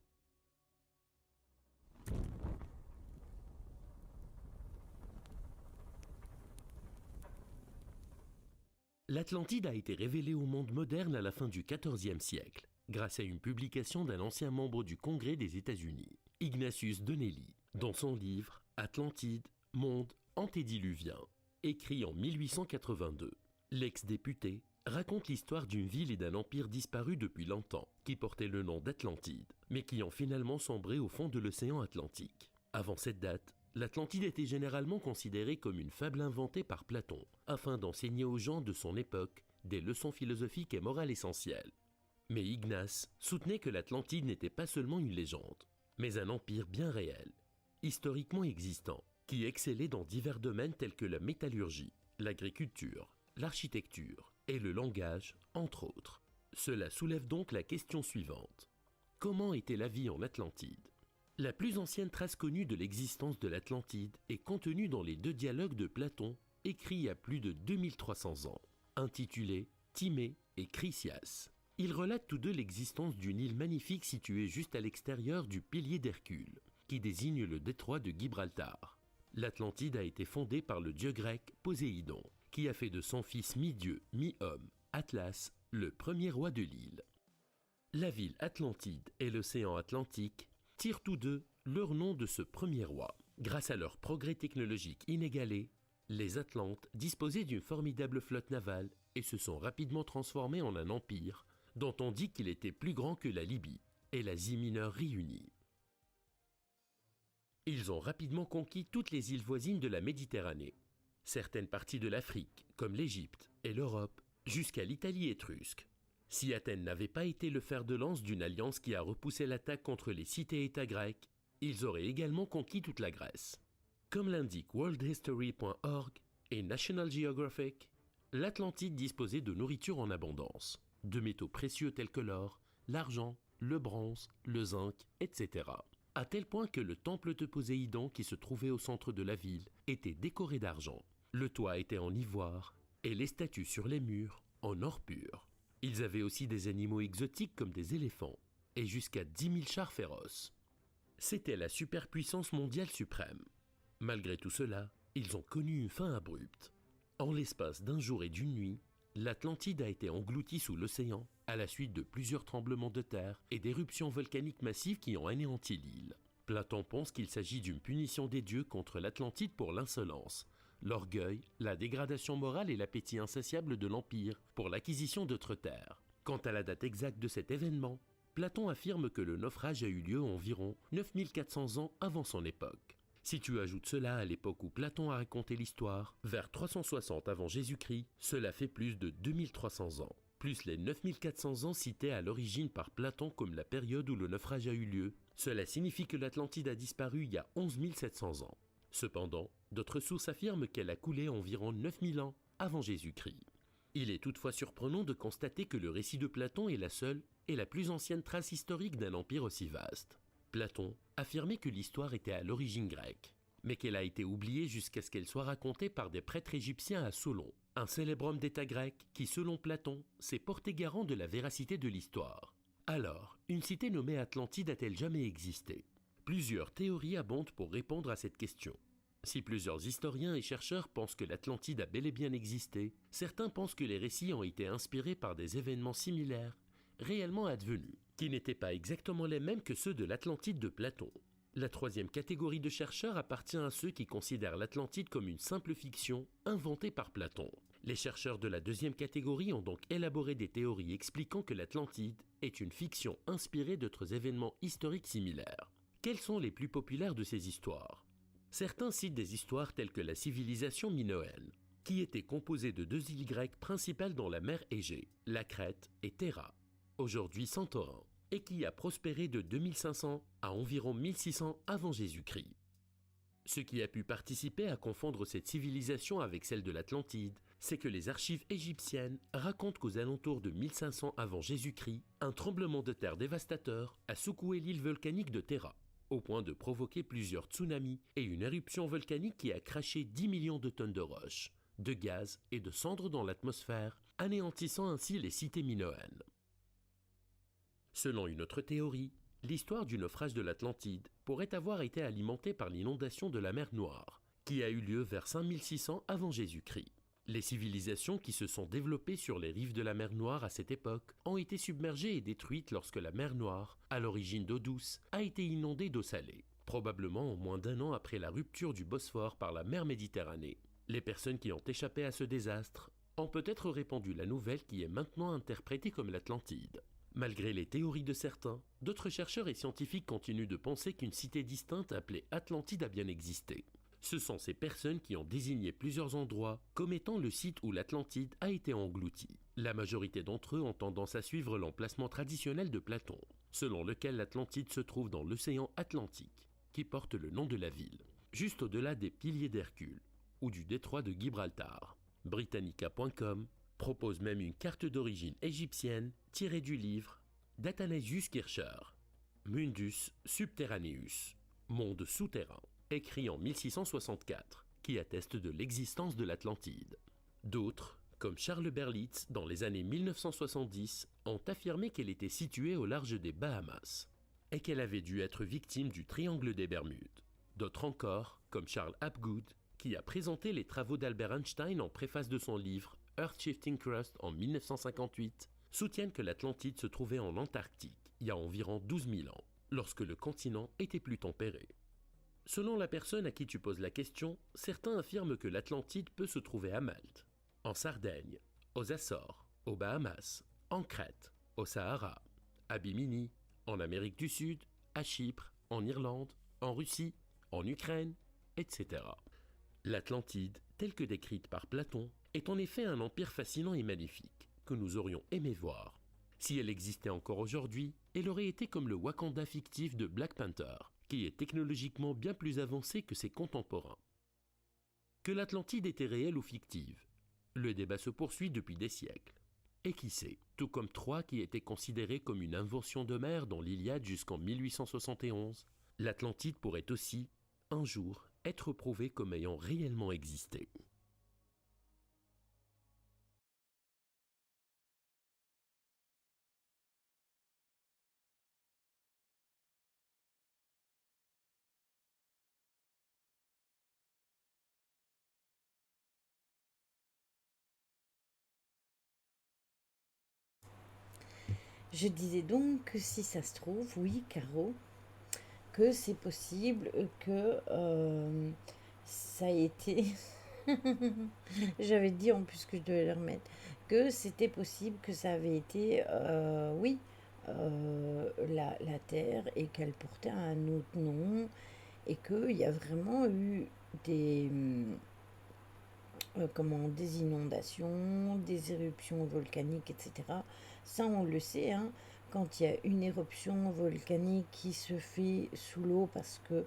L'Atlantide a été révélée au monde moderne à la fin du XIVe siècle, grâce à une publication d'un ancien membre du Congrès des États-Unis, Ignatius Donnelly, dans son livre « Atlantide, monde antédiluvien », écrit en 1882. L'ex-député raconte l'histoire d'une ville et d'un empire disparu depuis longtemps, qui portait le nom d'Atlantide, mais qui ont finalement sombré au fond de l'océan Atlantique. Avant cette date, l'Atlantide était généralement considérée comme une fable inventée par Platon, afin d'enseigner aux gens de son époque des leçons philosophiques et morales essentielles. Mais Ignace soutenait que l'Atlantide n'était pas seulement une légende, mais un empire bien réel, historiquement existant, qui excellait dans divers domaines tels que la métallurgie, l'agriculture, l'architecture et le langage, entre autres. Cela soulève donc la question suivante. Comment était la vie en Atlantide? La plus ancienne trace connue de l'existence de l'Atlantide est contenue dans les 2 dialogues de Platon, écrits il y a plus de 2300 ans, intitulés Timée et Chrysias. Ils relatent tous deux l'existence d'une île magnifique située juste à l'extérieur du pilier d'Hercule, qui désigne le détroit de Gibraltar. L'Atlantide a été fondée par le dieu grec Poséidon, qui a fait de son fils mi-dieu, mi-homme, Atlas, le premier roi de l'île. La ville Atlantide et l'océan Atlantique tirent tous deux leur nom de ce premier roi. Grâce à leur progrès technologique inégalé, les Atlantes disposaient d'une formidable flotte navale et se sont rapidement transformés en un empire dont on dit qu'il était plus grand que la Libye et l'Asie mineure réunies. Ils ont rapidement conquis toutes les îles voisines de la Méditerranée, certaines parties de l'Afrique, comme l'Égypte et l'Europe, jusqu'à l'Italie étrusque. Si Athènes n'avait pas été le fer de lance d'une alliance qui a repoussé l'attaque contre les cités-États grecs, ils auraient également conquis toute la Grèce. Comme l'indique worldhistory.org et National Geographic, l'Atlantide disposait de nourriture en abondance, de métaux précieux tels que l'or, l'argent, le bronze, le zinc, etc. À tel point que le temple de Poséidon qui se trouvait au centre de la ville était décoré d'argent. Le toit était en ivoire et les statues sur les murs en or pur. Ils avaient aussi des animaux exotiques comme des éléphants et jusqu'à 10 000 chars féroces. C'était la superpuissance mondiale suprême. Malgré tout cela, ils ont connu une fin abrupte. En l'espace d'un jour et d'une nuit, l'Atlantide a été engloutie sous l'océan à la suite de plusieurs tremblements de terre et d'éruptions volcaniques massives qui ont anéanti l'île. Platon pense qu'il s'agit d'une punition des dieux contre l'Atlantide pour l'insolence, l'orgueil, la dégradation morale et l'appétit insatiable de l'Empire pour l'acquisition d'autres terres. Quant à la date exacte de cet événement, Platon affirme que le naufrage a eu lieu environ 9400 ans avant son époque. Si tu ajoutes cela à l'époque où Platon a raconté l'histoire, vers 360 avant Jésus-Christ, cela fait plus de 2300 ans, plus les 9400 ans cités à l'origine par Platon comme la période où le naufrage a eu lieu. Cela signifie que l'Atlantide a disparu il y a 11 700 ans. Cependant, d'autres sources affirment qu'elle a coulé environ 9000 ans avant Jésus-Christ. Il est toutefois surprenant de constater que le récit de Platon est la seule et la plus ancienne trace historique d'un empire aussi vaste. Platon affirmait que l'histoire était à l'origine grecque, mais qu'elle a été oubliée jusqu'à ce qu'elle soit racontée par des prêtres égyptiens à Solon, un célèbre homme d'État grec qui, selon Platon, s'est porté garant de la véracité de l'histoire. Alors, une cité nommée Atlantide a-t-elle jamais existé? Plusieurs théories abondent pour répondre à cette question. Si plusieurs historiens et chercheurs pensent que l'Atlantide a bel et bien existé, certains pensent que les récits ont été inspirés par des événements similaires, réellement advenus, qui n'étaient pas exactement les mêmes que ceux de l'Atlantide de Platon. La troisième catégorie de chercheurs appartient à ceux qui considèrent l'Atlantide comme une simple fiction inventée par Platon. Les chercheurs de la deuxième catégorie ont donc élaboré des théories expliquant que l'Atlantide est une fiction inspirée d'autres événements historiques similaires. Quelles sont les plus populaires de ces histoires? Certains citent des histoires telles que la civilisation minoenne, qui était composée de 2 îles grecques principales dans la mer Égée, la Crète et Terra, aujourd'hui Santorin, et qui a prospéré de 2500 à environ 1600 avant Jésus-Christ. Ce qui a pu participer à confondre cette civilisation avec celle de l'Atlantide, c'est que les archives égyptiennes racontent qu'aux alentours de 1500 avant Jésus-Christ, un tremblement de terre dévastateur a secoué l'île volcanique de Terra, au point de provoquer plusieurs tsunamis et une éruption volcanique qui a craché 10 millions de tonnes de roches, de gaz et de cendres dans l'atmosphère anéantissant ainsi les cités minoennes. Selon une autre théorie, l'histoire du naufrage de l'Atlantide pourrait avoir été alimentée par l'inondation de la mer Noire, qui a eu lieu vers 5600 avant Jésus-Christ. Les civilisations qui se sont développées sur les rives de la mer Noire à cette époque ont été submergées et détruites lorsque la mer Noire, à l'origine d'eau douce, a été inondée d'eau salée, probablement au moins d'1 an après la rupture du Bosphore par la mer Méditerranée. Les personnes qui ont échappé à ce désastre ont peut-être répandu la nouvelle qui est maintenant interprétée comme l'Atlantide. Malgré les théories de certains, d'autres chercheurs et scientifiques continuent de penser qu'une cité distincte appelée Atlantide a bien existé. Ce sont ces personnes qui ont désigné plusieurs endroits comme étant le site où l'Atlantide a été engloutie. La majorité d'entre eux ont tendance à suivre l'emplacement traditionnel de Platon, selon lequel l'Atlantide se trouve dans l'océan Atlantique, qui porte le nom de la ville, juste au-delà des piliers d'Hercule ou du détroit de Gibraltar. Britannica.com propose même une carte d'origine égyptienne tirée du livre d'Athanasius Kircher, Mundus Subterraneus, monde souterrain, écrit en 1664, qui atteste de l'existence de l'Atlantide. D'autres, comme Charles Berlitz dans les années 1970, ont affirmé qu'elle était située au large des Bahamas et qu'elle avait dû être victime du triangle des Bermudes. D'autres encore, comme Charles Hapgood, qui a présenté les travaux d'Albert Einstein en préface de son livre Earth-Shifting Crust en 1958, soutiennent que l'Atlantide se trouvait en Antarctique il y a environ 12 000 ans, lorsque le continent était plus tempéré. Selon la personne à qui tu poses la question, certains affirment que l'Atlantide peut se trouver à Malte, en Sardaigne, aux Açores, aux Bahamas, en Crète, au Sahara, à Bimini, en Amérique du Sud, à Chypre, en Irlande, en Russie, en Ukraine, etc. L'Atlantide, telle que décrite par Platon, est en effet un empire fascinant et magnifique, que nous aurions aimé voir. Si elle existait encore aujourd'hui, elle aurait été comme le Wakanda fictif de Black Panther, qui est technologiquement bien plus avancé que ses contemporains. Que l'Atlantide était réelle ou fictive, le débat se poursuit depuis des siècles. Et qui sait, tout comme Troie qui était considérée comme une invention d'Homère dans l'Iliade jusqu'en 1871, l'Atlantide pourrait aussi, un jour, être prouvée comme ayant réellement existé. Je disais donc que si ça se trouve, oui, Caro, que c'est possible que ça a été... J'avais dit en plus que je devais le remettre, que c'était possible que ça avait été, oui, la Terre et qu'elle portait un autre nom et qu'il y a vraiment eu des, des inondations, des éruptions volcaniques, etc. Ça, on le sait, hein, quand il y a une éruption volcanique qui se fait sous l'eau, parce que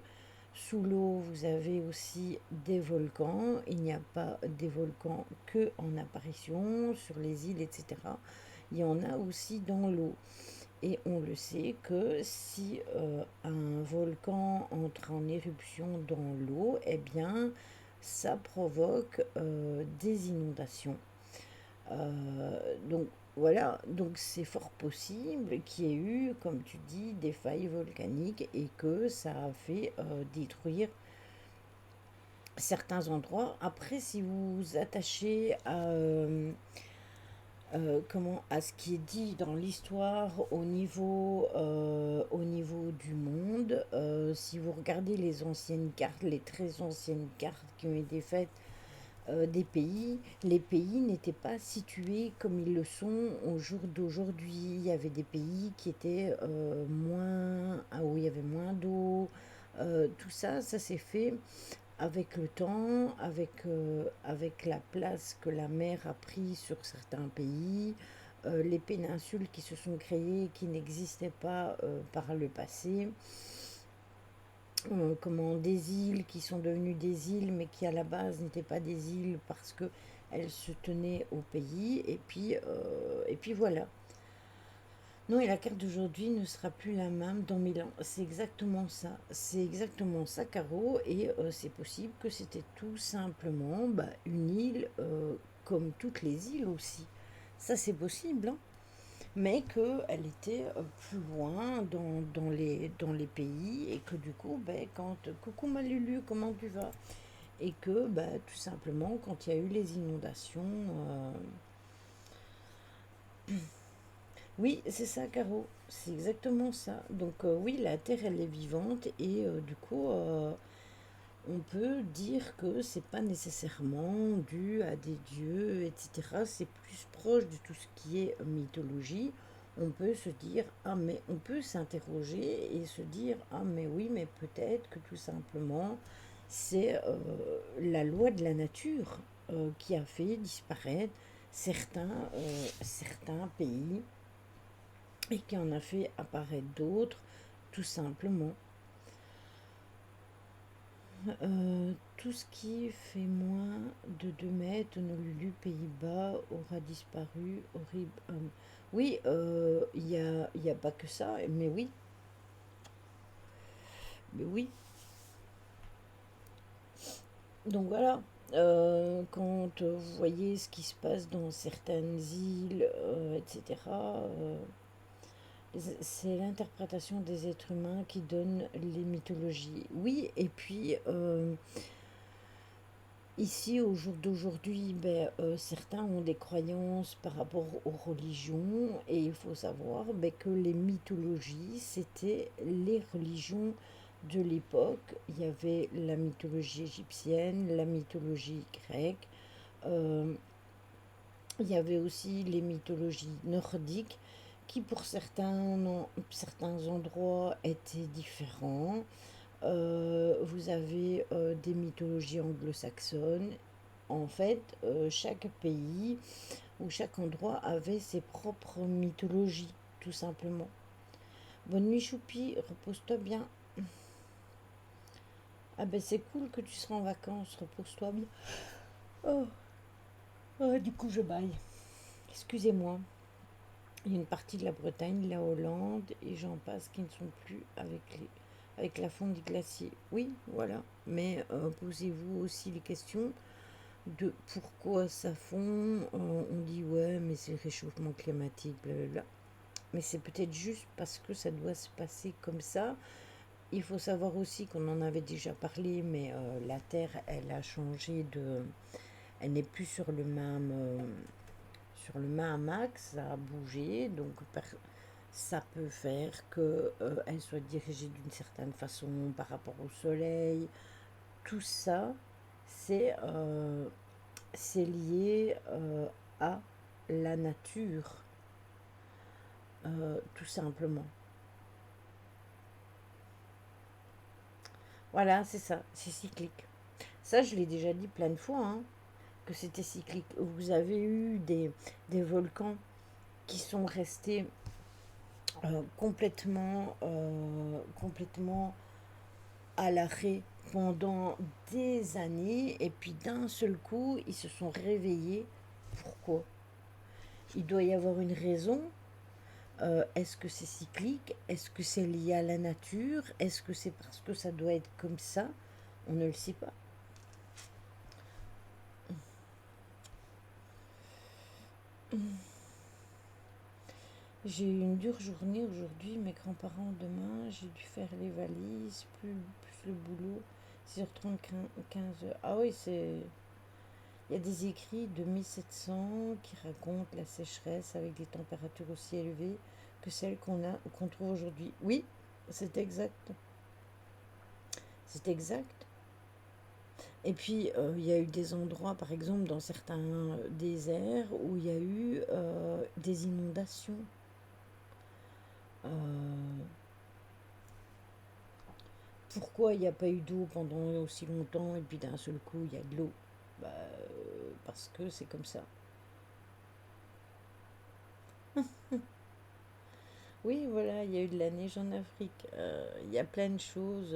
sous l'eau, vous avez aussi des volcans. Il n'y a pas des volcans que en apparition sur les îles, etc. Il y en a aussi dans l'eau. Et on le sait que si un volcan entre en éruption dans l'eau, eh bien, ça provoque des inondations. Donc voilà, donc c'est fort possible qu'il y ait eu, comme tu dis, des failles volcaniques et que ça a fait détruire certains endroits. Après, si vous vous attachez à ce qui est dit dans l'histoire au niveau du monde, si vous regardez les anciennes cartes, les très anciennes cartes qui ont été faites des pays, les pays n'étaient pas situés comme ils le sont au jour d'aujourd'hui. Il y avait des pays qui étaient où il y avait moins d'eau. Tout ça, ça s'est fait avec le temps, avec la place que la mer a pris sur certains pays, les péninsules qui se sont créées, qui n'existaient pas par le passé, des îles qui sont devenues des îles, mais qui à la base n'étaient pas des îles parce que elles se tenaient au pays, et puis voilà. Non, et la carte d'aujourd'hui ne sera plus la même dans 1000 ans. C'est exactement ça. C'est exactement ça, Caro. Et c'est possible que c'était tout simplement une île comme toutes les îles aussi. Ça, c'est possible, hein. Mais qu'elle était plus loin dans les pays et que du coup, ben, quand coucou ma Lulu, comment tu vas? Et que ben, tout simplement, quand il y a eu les inondations, oui, c'est ça, Caro, c'est exactement ça. Donc, oui, la Terre, elle est vivante et du coup, on peut dire que c'est pas nécessairement dû à des dieux, etc. C'est plus proche de tout ce qui est mythologie. On peut se dire, ah mais on peut s'interroger et se dire, ah mais oui, mais peut-être que tout simplement c'est la loi de la nature qui a fait disparaître certains pays et qui en a fait apparaître d'autres, tout simplement. Tout ce qui fait moins de 2 mètres, Honolulu, Pays-Bas, aura disparu. Horrible. Oui, y a pas que ça, mais oui. Mais oui. Donc voilà. Quand vous voyez ce qui se passe dans certaines îles, etc., c'est l'interprétation des êtres humains qui donne les mythologies. Oui, et puis ici, au jour d'aujourd'hui, ben, certains ont des croyances par rapport aux religions et il faut savoir ben, que les mythologies, c'était les religions de l'époque. Il y avait la mythologie égyptienne, la mythologie grecque, euh, il y avait aussi les mythologies nordiques qui pour certains endroits étaient différents. Vous avez des mythologies anglo-saxonnes. En fait, chaque pays ou chaque endroit avait ses propres mythologies, tout simplement. Bonne nuit, Choupi, repose-toi bien. Ah ben c'est cool que tu seras en vacances, repose-toi bien. Oh, du coup je baille. Excusez-moi. Il y a une partie de la Bretagne, la Hollande et j'en passe qui ne sont plus avec la fonte des glaciers. Oui, voilà. Mais posez-vous aussi les questions de pourquoi ça fond. On dit ouais, mais c'est le réchauffement climatique, blablabla. Mais c'est peut-être juste parce que ça doit se passer comme ça. Il faut savoir aussi qu'on en avait déjà parlé, mais la Terre, elle a changé de... Elle n'est plus sur le même axe, ça a bougé, donc ça peut faire que elle soit dirigée d'une certaine façon par rapport au soleil. Tout ça, c'est c'est lié à la nature, tout simplement. Voilà, c'est ça, c'est cyclique. Ça, je l'ai déjà dit plein de fois, hein, que c'était cyclique. Vous avez eu des volcans qui sont restés complètement à l'arrêt pendant des années et puis d'un seul coup, ils se sont réveillés. Pourquoi? Il doit y avoir une raison. Est-ce que c'est cyclique? Est-ce que c'est lié à la nature? Est-ce que c'est parce que ça doit être comme ça? On ne le sait pas. J'ai eu une dure journée aujourd'hui, mes grands-parents demain, j'ai dû faire les valises, plus le boulot, 6h30, 15h. Ah oui, c'est... Il y a des écrits de 1700 qui racontent la sécheresse avec des températures aussi élevées que celles qu'on trouve aujourd'hui. Oui, c'est exact. C'est exact. Et puis, il y a eu des endroits, par exemple, dans certains déserts, où il y a eu des inondations. Euh, Pourquoi il n'y a pas eu d'eau pendant aussi longtemps et puis d'un seul coup, il y a de l'eau? Bah, parce que c'est comme ça. Oui, voilà, il y a eu de la neige en Afrique. Il y a plein de choses.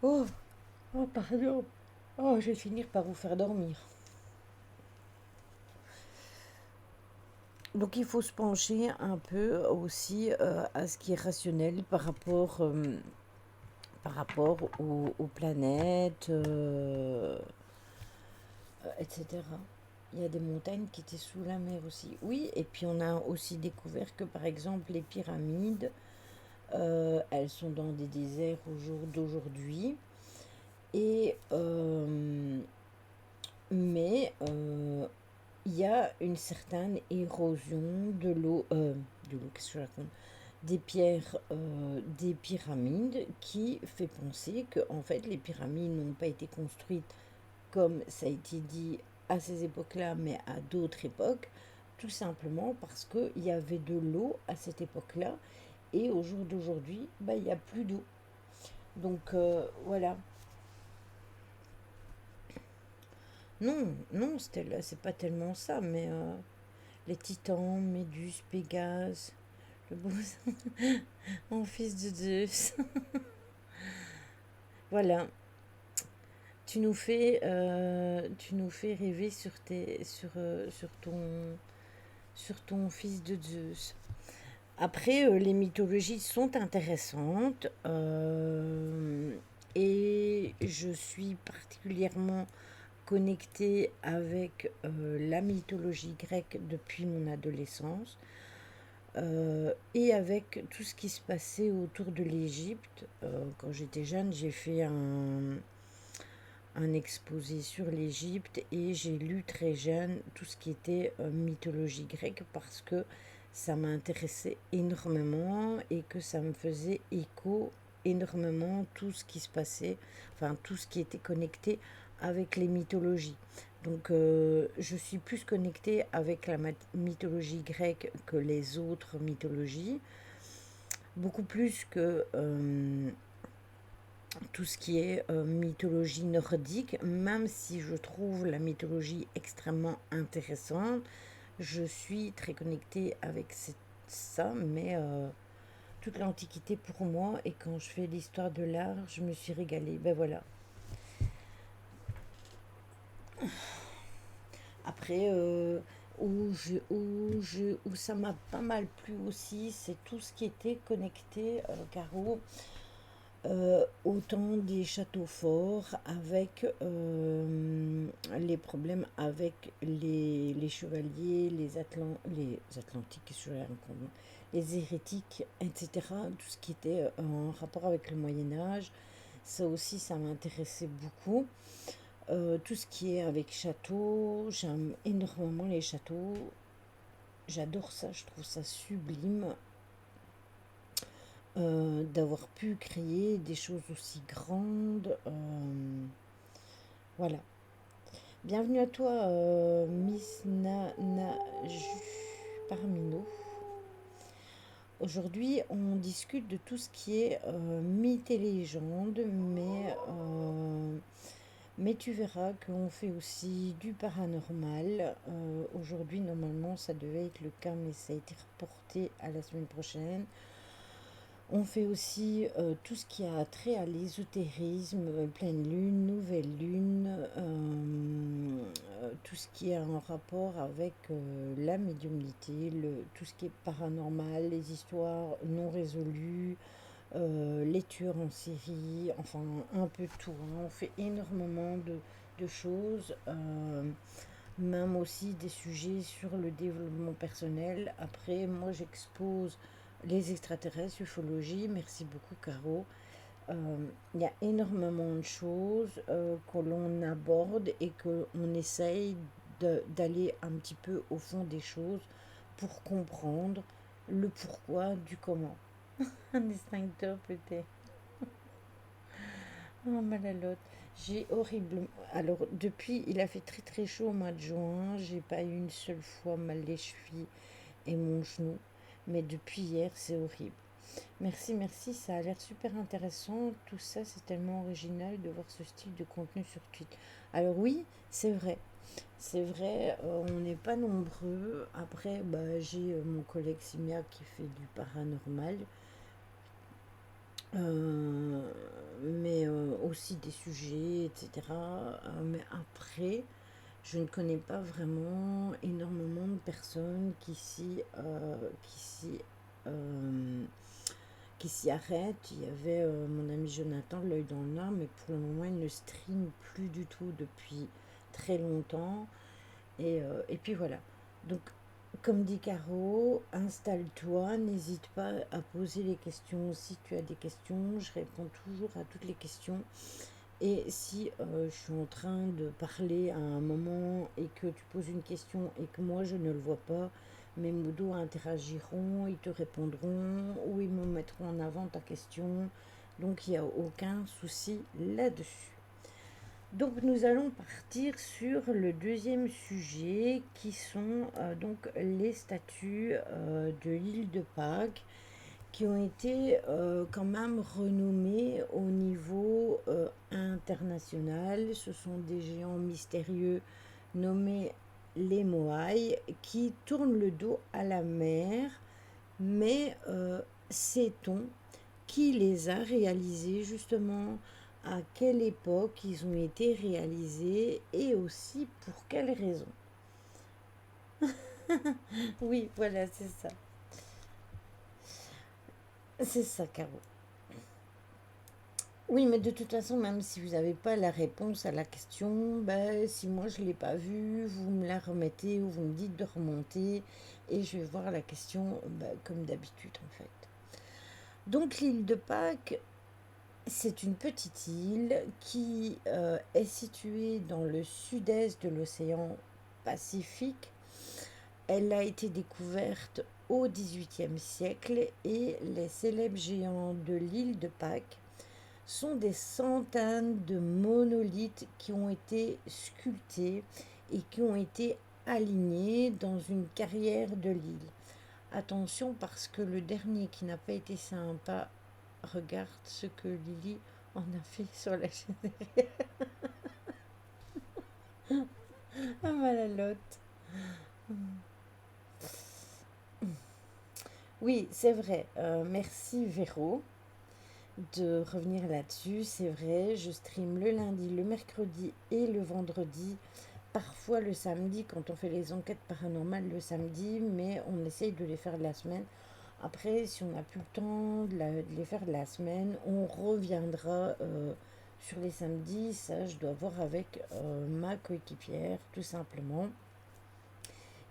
Oh, oh, pardon. Oh, je vais finir par vous faire dormir. Donc il faut se pencher un peu aussi à ce qui est rationnel par rapport aux planètes, etc. Il y a des montagnes qui étaient sous la mer aussi. Oui, et puis on a aussi découvert que par exemple les pyramides, elles sont dans des déserts au jour d'aujourd'hui. Et mais il y a une certaine érosion de l'eau, qu'est-ce que je raconte? Des pierres des pyramides qui fait penser que en fait les pyramides n'ont pas été construites comme ça a été dit à ces époques-là, mais à d'autres époques, tout simplement parce qu'il y avait de l'eau à cette époque-là et au jour d'aujourd'hui, bah, il n'y a plus d'eau. Donc voilà. Non, non, c'est pas tellement ça, mais les titans, Méduse, Pégase, le beau en fils de Zeus. Voilà, tu nous fais rêver sur ton fils de Zeus. Après, les mythologies sont intéressantes et je suis particulièrement connectée avec la mythologie grecque depuis mon adolescence et avec tout ce qui se passait autour de l'Égypte. Quand j'étais jeune, j'ai fait un exposé sur l'Égypte et j'ai lu très jeune tout ce qui était mythologie grecque parce que ça m'intéressait énormément et que ça me faisait écho énormément tout ce qui se passait, enfin tout ce qui était connecté avec les mythologies. Donc je suis plus connectée avec la mythologie grecque que les autres mythologies, beaucoup plus que tout ce qui est mythologie nordique, même si je trouve la mythologie extrêmement intéressante, je suis très connectée avec ça, mais toute l'Antiquité pour moi, et quand je fais l'histoire de l'art, je me suis régalée. Ben voilà. Après, où ça m'a pas mal plu aussi, c'est tout ce qui était connecté, Caro, au temps des châteaux forts, avec les problèmes avec les chevaliers, les Atlantiques, qu'est-ce que je raconte, les hérétiques, etc. Tout ce qui était en rapport avec le Moyen Âge, ça aussi, ça m'intéressait beaucoup. Tout ce qui est avec château, j'aime énormément les châteaux. J'adore ça, je trouve ça sublime d'avoir pu créer des choses aussi grandes. Voilà. Bienvenue à toi, Miss parmi nous. Aujourd'hui, on discute de tout ce qui est mythes et légendes, mais tu verras qu'on fait aussi du paranormal. Aujourd'hui, normalement, ça devait être le cas, mais ça a été reporté à la semaine prochaine. On fait aussi tout ce qui a trait à l'ésotérisme, pleine lune, nouvelle lune, tout ce qui est en rapport avec la médiumnité, tout ce qui est paranormal, les histoires non résolues, les tueurs en série, enfin un peu tout, hein. On fait énormément de choses, même aussi des sujets sur le développement personnel. Après, moi j'expose les extraterrestres, ufologie, merci beaucoup Caro. Il y a énormément de choses que l'on aborde et qu'on essaye d'aller un petit peu au fond des choses pour comprendre le pourquoi du comment. Un extincteur peut-être. Oh malalote. J'ai horriblement. Alors, depuis, il a fait très très chaud au mois de juin. J'ai pas eu une seule fois mal les chevilles et mon genou. Mais depuis hier, c'est horrible. Merci, merci, ça a l'air super intéressant. Tout ça, c'est tellement original de voir ce style de contenu sur Twitch. Alors oui, c'est vrai. C'est vrai, on n'est pas nombreux. Après, bah, j'ai mon collègue Simia qui fait du paranormal. Mais aussi des sujets, etc. Mais après, je ne connais pas vraiment énormément de personnes euh, qui s'y arrêtent. Il y avait mon ami Jonathan, l'œil dans l'art, mais pour le moment, il ne stream plus du tout depuis très longtemps. Et puis voilà. Donc, comme dit Caro, installe-toi, n'hésite pas à poser les questions. Si tu as des questions, je réponds toujours à toutes les questions. Et si je suis en train de parler à un moment et que tu poses une question et que moi je ne le vois pas, mes modos interagiront, ils te répondront ou ils me mettront en avant ta question. Donc il n'y a aucun souci là-dessus. Donc nous allons partir sur le deuxième sujet qui sont donc les statues de l'île de Pâques qui ont été quand même renommés au niveau international. Ce sont des géants mystérieux nommés les Moai qui tournent le dos à la mer, mais sait-on qui les a réalisés justement, à quelle époque ils ont été réalisés et aussi pour quelles raisons. Oui, voilà, c'est ça. C'est ça, Caro. Oui, mais de toute façon, même si vous n'avez pas la réponse à la question, ben, si moi je ne l'ai pas vue, vous me la remettez ou vous me dites de remonter et je vais voir la question ben, comme d'habitude en fait. Donc l'île de Pâques, c'est une petite île qui est située dans le sud-est de l'océan Pacifique. Elle a été découverte au XVIIIe siècle et les célèbres géants de l'île de Pâques sont des centaines de monolithes qui ont été sculptés et qui ont été alignés dans une carrière de l'île. Attention parce que le dernier qui n'a pas été sympa, regarde ce que Lily en a fait sur la chaîne. Ah malalote. Oui, c'est vrai. Merci Véro de revenir là-dessus. C'est vrai, je stream le lundi, le mercredi et le vendredi. Parfois le samedi quand on fait les enquêtes paranormales le samedi, mais on essaye de les faire de la semaine. Après, si on n'a plus le temps de les faire de la semaine, on reviendra sur les samedis. Ça, je dois voir avec ma coéquipière, tout simplement.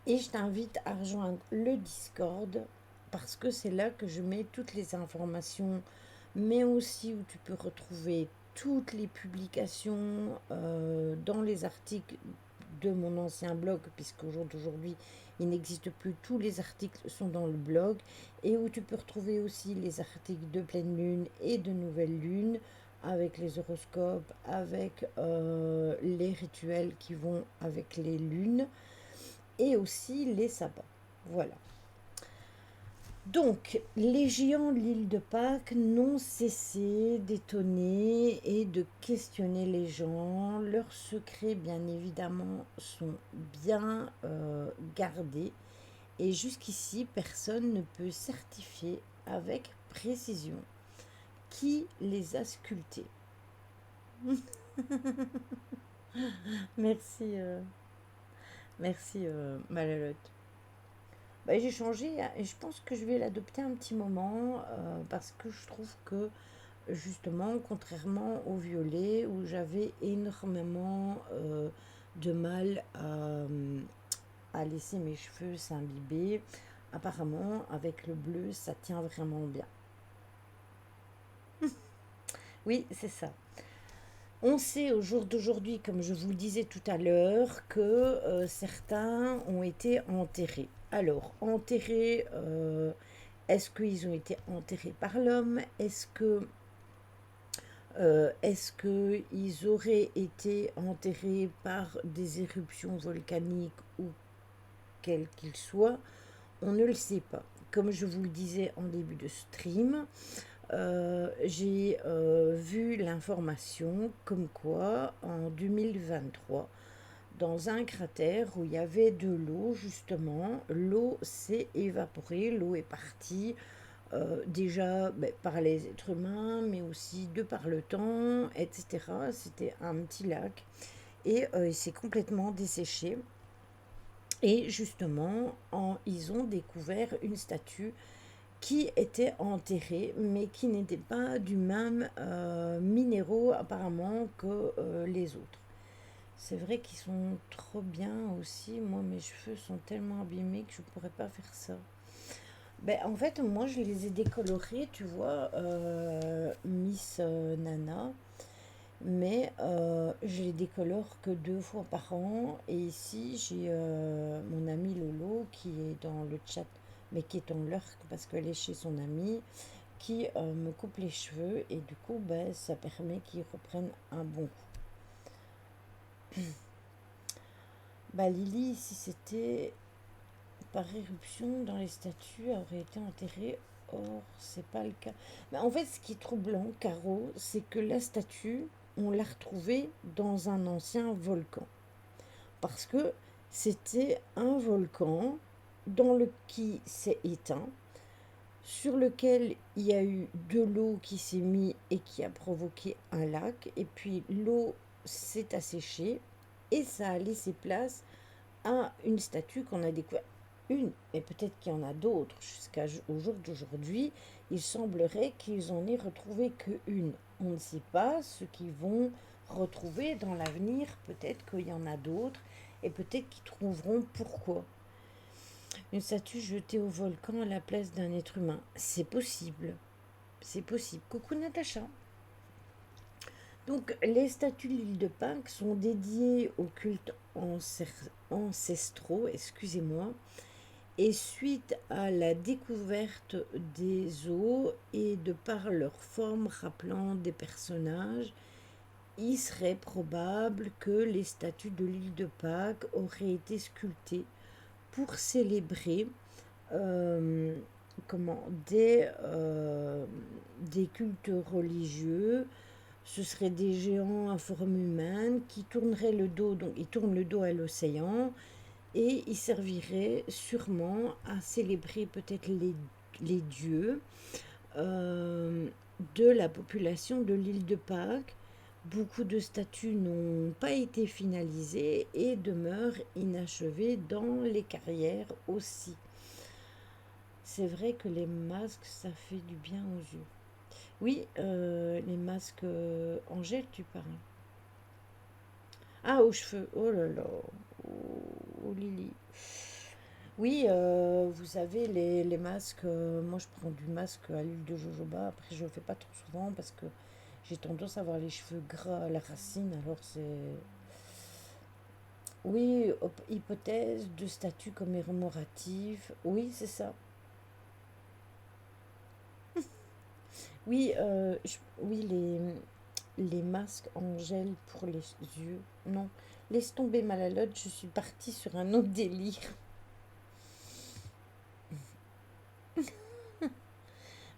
Et je t'invite à rejoindre le Discord parce que c'est là que je mets toutes les informations, mais aussi où tu peux retrouver toutes les publications dans les articles de mon ancien blog, puisqu'au jour d'aujourd'hui, il n'existe plus, tous les articles sont dans le blog, et où tu peux retrouver aussi les articles de pleine lune et de nouvelle lune, avec les horoscopes, avec les rituels qui vont avec les lunes, et aussi les sabbats. Voilà. Donc, les géants de l'île de Pâques n'ont cessé d'étonner et de questionner les gens. Leurs secrets, bien évidemment, sont bien gardés. Et jusqu'ici, personne ne peut certifier avec précision qui les a sculptés. Merci, merci Malalotte. Bah, j'ai changé et je pense que je vais l'adopter un petit moment parce que je trouve que justement, contrairement au violet où j'avais énormément de mal à laisser mes cheveux s'imbiber, apparemment avec le bleu ça tient vraiment bien. Oui, c'est ça. On sait au jour d'aujourd'hui, comme je vous le disais tout à l'heure, que certains ont été enterrés. Alors, enterrés, est-ce qu'ils ont été enterrés par l'homme? Est-ce qu'ils auraient été enterrés par des éruptions volcaniques ou quels qu'ils soient? On ne le sait pas. Comme je vous le disais en début de stream, j'ai vu l'information comme quoi en 2023, dans un cratère où il y avait de l'eau, justement, l'eau s'est évaporée, l'eau est partie, déjà par les êtres humains, mais aussi de par le temps, etc. C'était un petit lac et il s'est complètement desséché. Et justement, ils ont découvert une statue qui était enterrée, mais qui n'était pas du même minéraux apparemment que les autres. C'est vrai qu'ils sont trop bien aussi. Moi, mes cheveux sont tellement abîmés que je pourrais pas faire ça. Ben, en fait, moi, je les ai décolorés, tu vois, Miss Nana. Mais je les décolore que 2 fois par an. Et ici, j'ai mon amie Lolo qui est dans le chat, mais qui est en lurk parce qu'elle est chez son amie, qui me coupe les cheveux. Et du coup, ben, ça permet qu'ils reprennent un bon coup. Bah, Lily, si c'était par éruption dans les statues, aurait été enterrée. Or, c'est pas le cas. Bah, en fait, ce qui est troublant, Caro, c'est que la statue, on l'a retrouvée dans un ancien volcan. Parce que c'était un volcan qui s'est éteint, sur lequel il y a eu de l'eau qui s'est mise et qui a provoqué un lac, et puis l'eau s'est asséchée et ça a laissé place à une statue qu'on a découverte. Une, et peut-être qu'il y en a d'autres jusqu'au jour d'aujourd'hui. Il semblerait qu'ils en aient retrouvé qu'une. On ne sait pas ce qu'ils vont retrouver dans l'avenir. Peut-être qu'il y en a d'autres et peut-être qu'ils trouveront pourquoi. Une statue jetée au volcan à la place d'un être humain. C'est possible. C'est possible. Coucou Natacha. Donc, les statues de l'île de Pâques sont dédiées aux cultes ancestraux, excusez-moi, et suite à la découverte des os et de par leur forme rappelant des personnages, il serait probable que les statues de l'île de Pâques auraient été sculptées pour célébrer euh, comment, des cultes religieux. Ce seraient des géants à forme humaine qui tourneraient le dos, donc ils tournent le dos à l'océan, et ils serviraient sûrement à célébrer peut-être les dieux euh, de la population de l'île de Pâques. Beaucoup de statues n'ont pas été finalisées et demeurent inachevées dans les carrières aussi. C'est vrai que les masques, ça fait du bien aux yeux. Oui, les masques en gel, tu parles. Ah, aux cheveux. Oh là là. Oh, Lily. Oui, vous avez les masques. Moi, je prends du masque à l'huile de jojoba. Après, je le fais pas trop souvent parce que j'ai tendance à avoir les cheveux gras à la racine. Alors, c'est. Oui, hypothèse de statut commémoratif. Oui, c'est ça. Oui, oui, les masques en gel pour les yeux. Non, laisse tomber Malalotte, je suis partie sur un autre délire.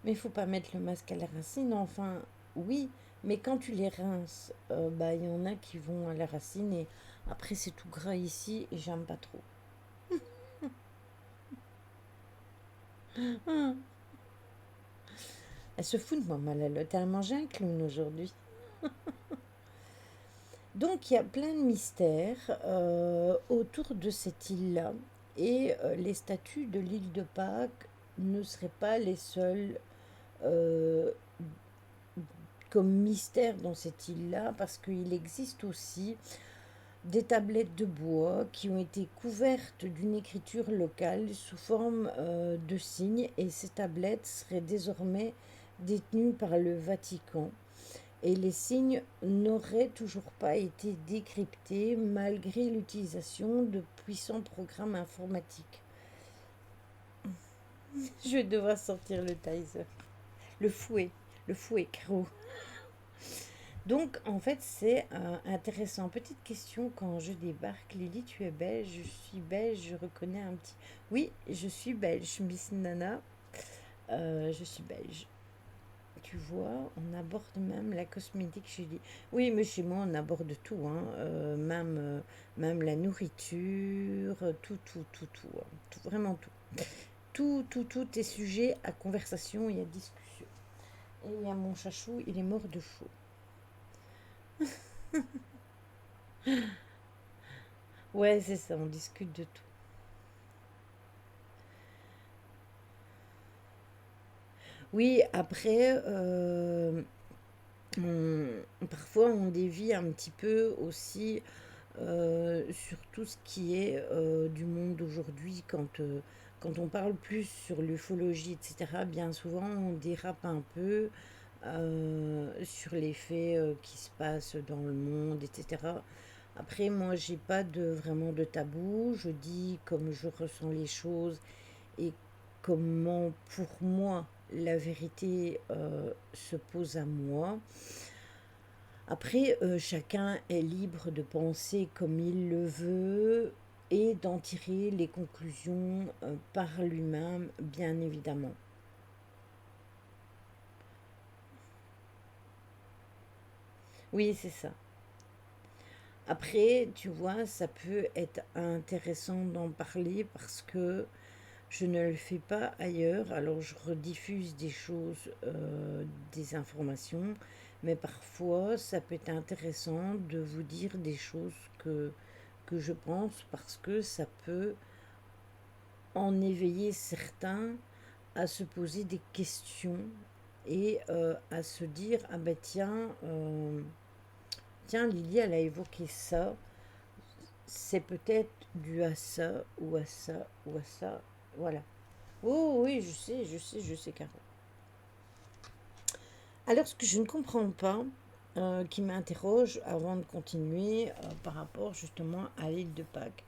Mais il faut pas mettre le masque à la racine, enfin, oui, mais quand tu les rinces, bah il y en a qui vont à la racine et après c'est tout gras ici et j'aime pas trop. Ah, elle se fout de moi, Malalotte, elle a mangé un clown aujourd'hui. Donc il y a plein de mystères autour de cette île-là et les statues de l'île de Pâques ne seraient pas les seuls euh, comme mystère dans cette île-là parce qu'il existe aussi des tablettes de bois qui ont été couvertes d'une écriture locale sous forme de signes et ces tablettes seraient désormais détenues par le Vatican. Et les signes n'auraient toujours pas été décryptés malgré l'utilisation de puissants programmes informatiques. Je vais devoir sortir le taser. Le fouet. Le fouet, Caro. Donc, en fait, c'est intéressant. Petite question quand je débarque. Lily, tu es belge. Je suis belge. Je reconnais un petit. Oui, je suis belge. Miss Nana. Je suis belge. Tu vois, on aborde même la cosmétique chez lui. Oui, mais chez moi, on aborde tout, hein. Même la nourriture, tout, hein. Vraiment tout. Tout est sujet à conversation et à discussion. Et il y a mon chachou, il est mort de chaud. Ouais, c'est ça, on discute de tout. Oui, après, parfois on dévie un petit peu aussi sur tout ce qui est du monde aujourd'hui. Quand on parle plus sur l'ufologie, etc., bien souvent on dérape un peu sur les faits qui se passent dans le monde, etc. Après, moi, j'ai pas vraiment de tabou. Je dis comme je ressens les choses et comment, pour moi, la vérité se pose à moi. Après, chacun est libre de penser comme il le veut et d'en tirer les conclusions par lui-même, bien évidemment. Oui, c'est ça. Après, tu vois, ça peut être intéressant d'en parler parce que je ne le fais pas ailleurs. Alors, je rediffuse des choses, des informations, mais parfois, ça peut être intéressant de vous dire des choses que je pense parce que ça peut en éveiller certains à se poser des questions et à se dire, ah ben tiens, Lily, elle a évoqué ça, c'est peut-être dû à ça, ou à ça, ou à ça, voilà. Oh oui, je sais, Caro. Alors, ce que je ne comprends pas, qui m'interroge avant de continuer par rapport justement à l'île de Pâques,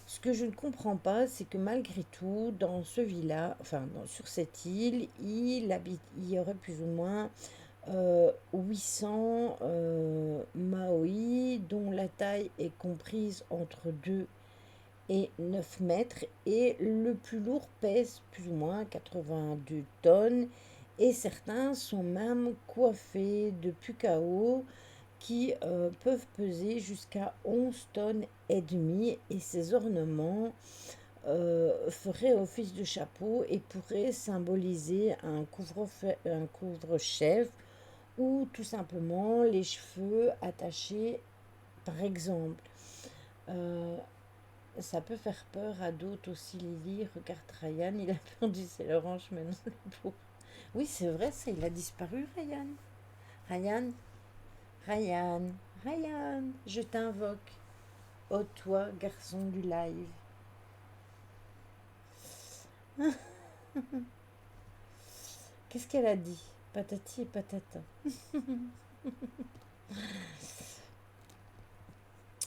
ce que je ne comprends pas, c'est que malgré tout, dans ce village, enfin, sur cette île, il y aurait plus ou moins 800 Maoris, dont la taille est comprise entre 2 et 9 mètres, et le plus lourd pèse plus ou moins 82 tonnes, et certains sont même coiffés de pukao qui peuvent peser jusqu'à 11 tonnes et demie, et ces ornements feraient office de chapeau et pourraient symboliser un couvre-chef ou tout simplement les cheveux attachés, par exemple. Euh, Ça peut faire peur à d'autres aussi, Lily. Regarde Ryan, il a perdu ses oranges maintenant. Le pauvre. Oui, c'est vrai, ça, il a disparu, Ryan. Ryan, Ryan, Ryan, je t'invoque. Oh, toi, garçon du live. Qu'est-ce qu'elle a dit? Patati et patata.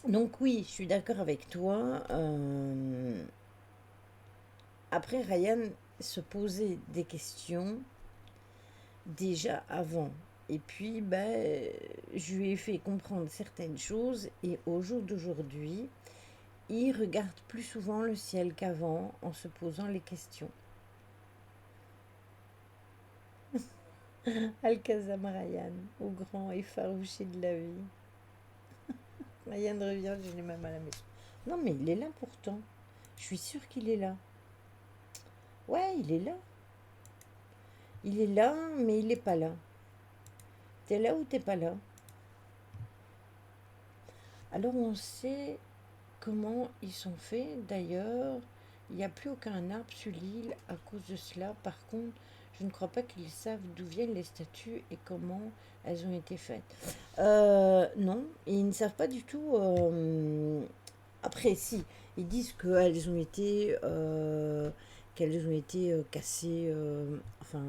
Donc oui, je suis d'accord avec toi. Après, Ryan se posait des questions déjà avant. Et puis, ben, je lui ai fait comprendre certaines choses et au jour d'aujourd'hui, il regarde plus souvent le ciel qu'avant en se posant les questions. Alcazam Ryan, au grand effarouché de la vie. Ryan revient, je l'ai même à la maison. Non, mais il est là pourtant. Je suis sûre qu'il est là. Ouais, il est là. Il est là, mais il n'est pas là. T'es là ou t'es pas là? Alors on sait comment ils sont faits. D'ailleurs, il n'y a plus aucun arbre sur l'île à cause de cela. Par contre, je ne crois pas qu'ils savent d'où viennent les statues et comment elles ont été faites. Non, ils ne savent pas du tout. Après, si, ils disent qu'elles ont été cassées. Enfin,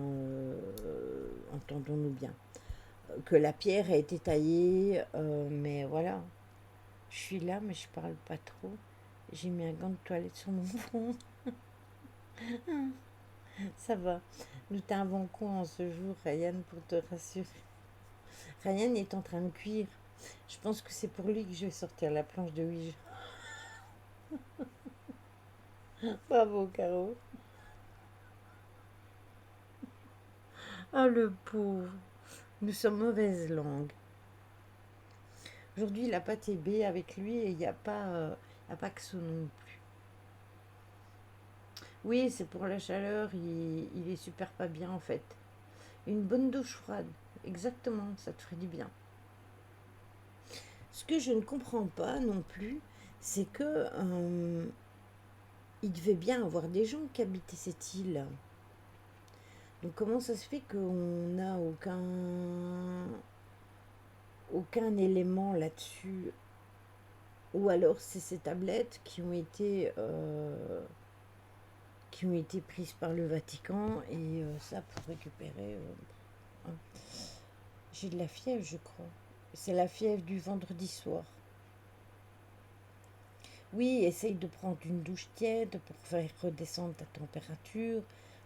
entendons-nous bien. Que la pierre a été taillée, mais voilà. Je suis là, mais je parle pas trop. J'ai mis un gant de toilette sur mon front. Ça va. Nous t'invoquons en ce jour, Ryan, pour te rassurer. Ryan est en train de cuire. Je pense que c'est pour lui que je vais sortir la planche de Ouija. Bravo, Caro. Ah, le pauvre. Nous sommes mauvaise langue. Aujourd'hui, il n'a pas TB avec lui et il n'y a pas que ça non plus. Oui, c'est pour la chaleur. Il est super pas bien en fait. Une bonne douche froide. Exactement, ça te ferait du bien. Ce que je ne comprends pas non plus, c'est que il devait bien avoir des gens qui habitaient cette île. Donc comment ça se fait qu'on n'a aucun élément là-dessus? Ou alors c'est ces tablettes qui ont été prises par le Vatican et ça pour récupérer. Hein. J'ai de la fièvre, je crois. C'est la fièvre du vendredi soir. Oui, essaye de prendre une douche tiède pour faire redescendre ta température.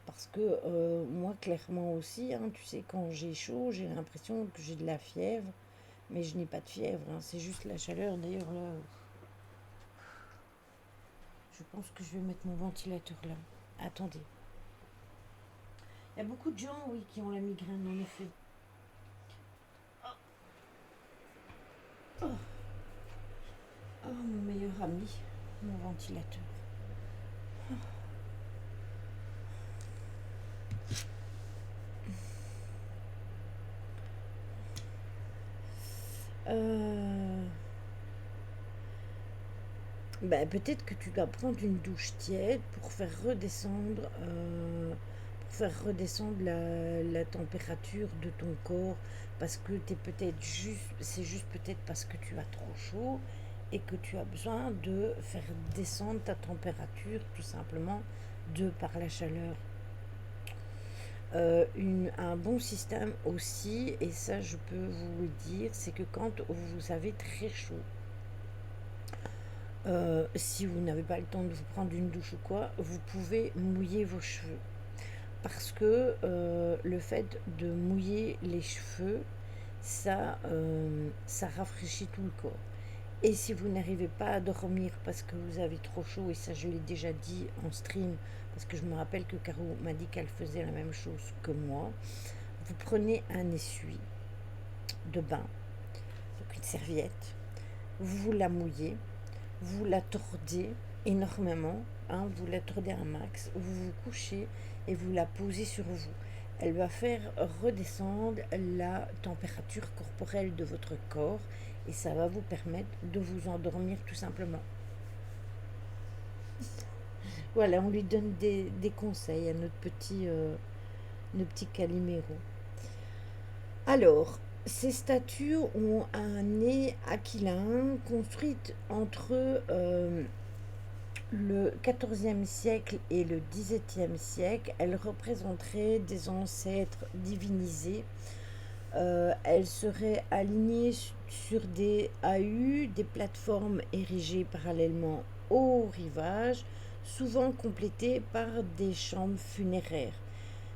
Parce que moi, clairement aussi, hein, tu sais, quand j'ai chaud, j'ai l'impression que j'ai de la fièvre. Mais je n'ai pas de fièvre, hein, c'est juste la chaleur. D'ailleurs, là, je pense que je vais mettre mon ventilateur là. Attendez. Il y a beaucoup de gens, oui, qui ont la migraine, en effet. Oh, oh mon meilleur ami, mon ventilateur. Peut-être que tu dois prendre une douche tiède pour faire redescendre la température de ton corps, parce que c'est juste peut-être parce que tu as trop chaud et que tu as besoin de faire descendre ta température tout simplement de par la chaleur. Un bon système aussi, et ça je peux vous le dire, c'est que quand vous avez très chaud, si vous n'avez pas le temps de vous prendre une douche ou quoi, vous pouvez mouiller vos cheveux. Parce que le fait de mouiller les cheveux, ça rafraîchit tout le corps. Et si vous n'arrivez pas à dormir parce que vous avez trop chaud, et ça je l'ai déjà dit en stream, parce que je me rappelle que Caro m'a dit qu'elle faisait la même chose que moi, vous prenez un essuie de bain, donc une serviette, vous la mouillez, vous la tordez énormément, hein, vous la tordez un max, vous vous couchez et vous la posez sur vous. Elle va faire redescendre la température corporelle de votre corps et ça va vous permettre de vous endormir tout simplement. Voilà, on lui donne des conseils à notre petit Calimero. Alors, ces statues ont un nez aquilin, construite entre le XIVe siècle et le XVIIe siècle. Elles représenteraient des ancêtres divinisés. Elles seraient alignées sur des AU, des plateformes érigées parallèlement au rivage, souvent complétées par des chambres funéraires.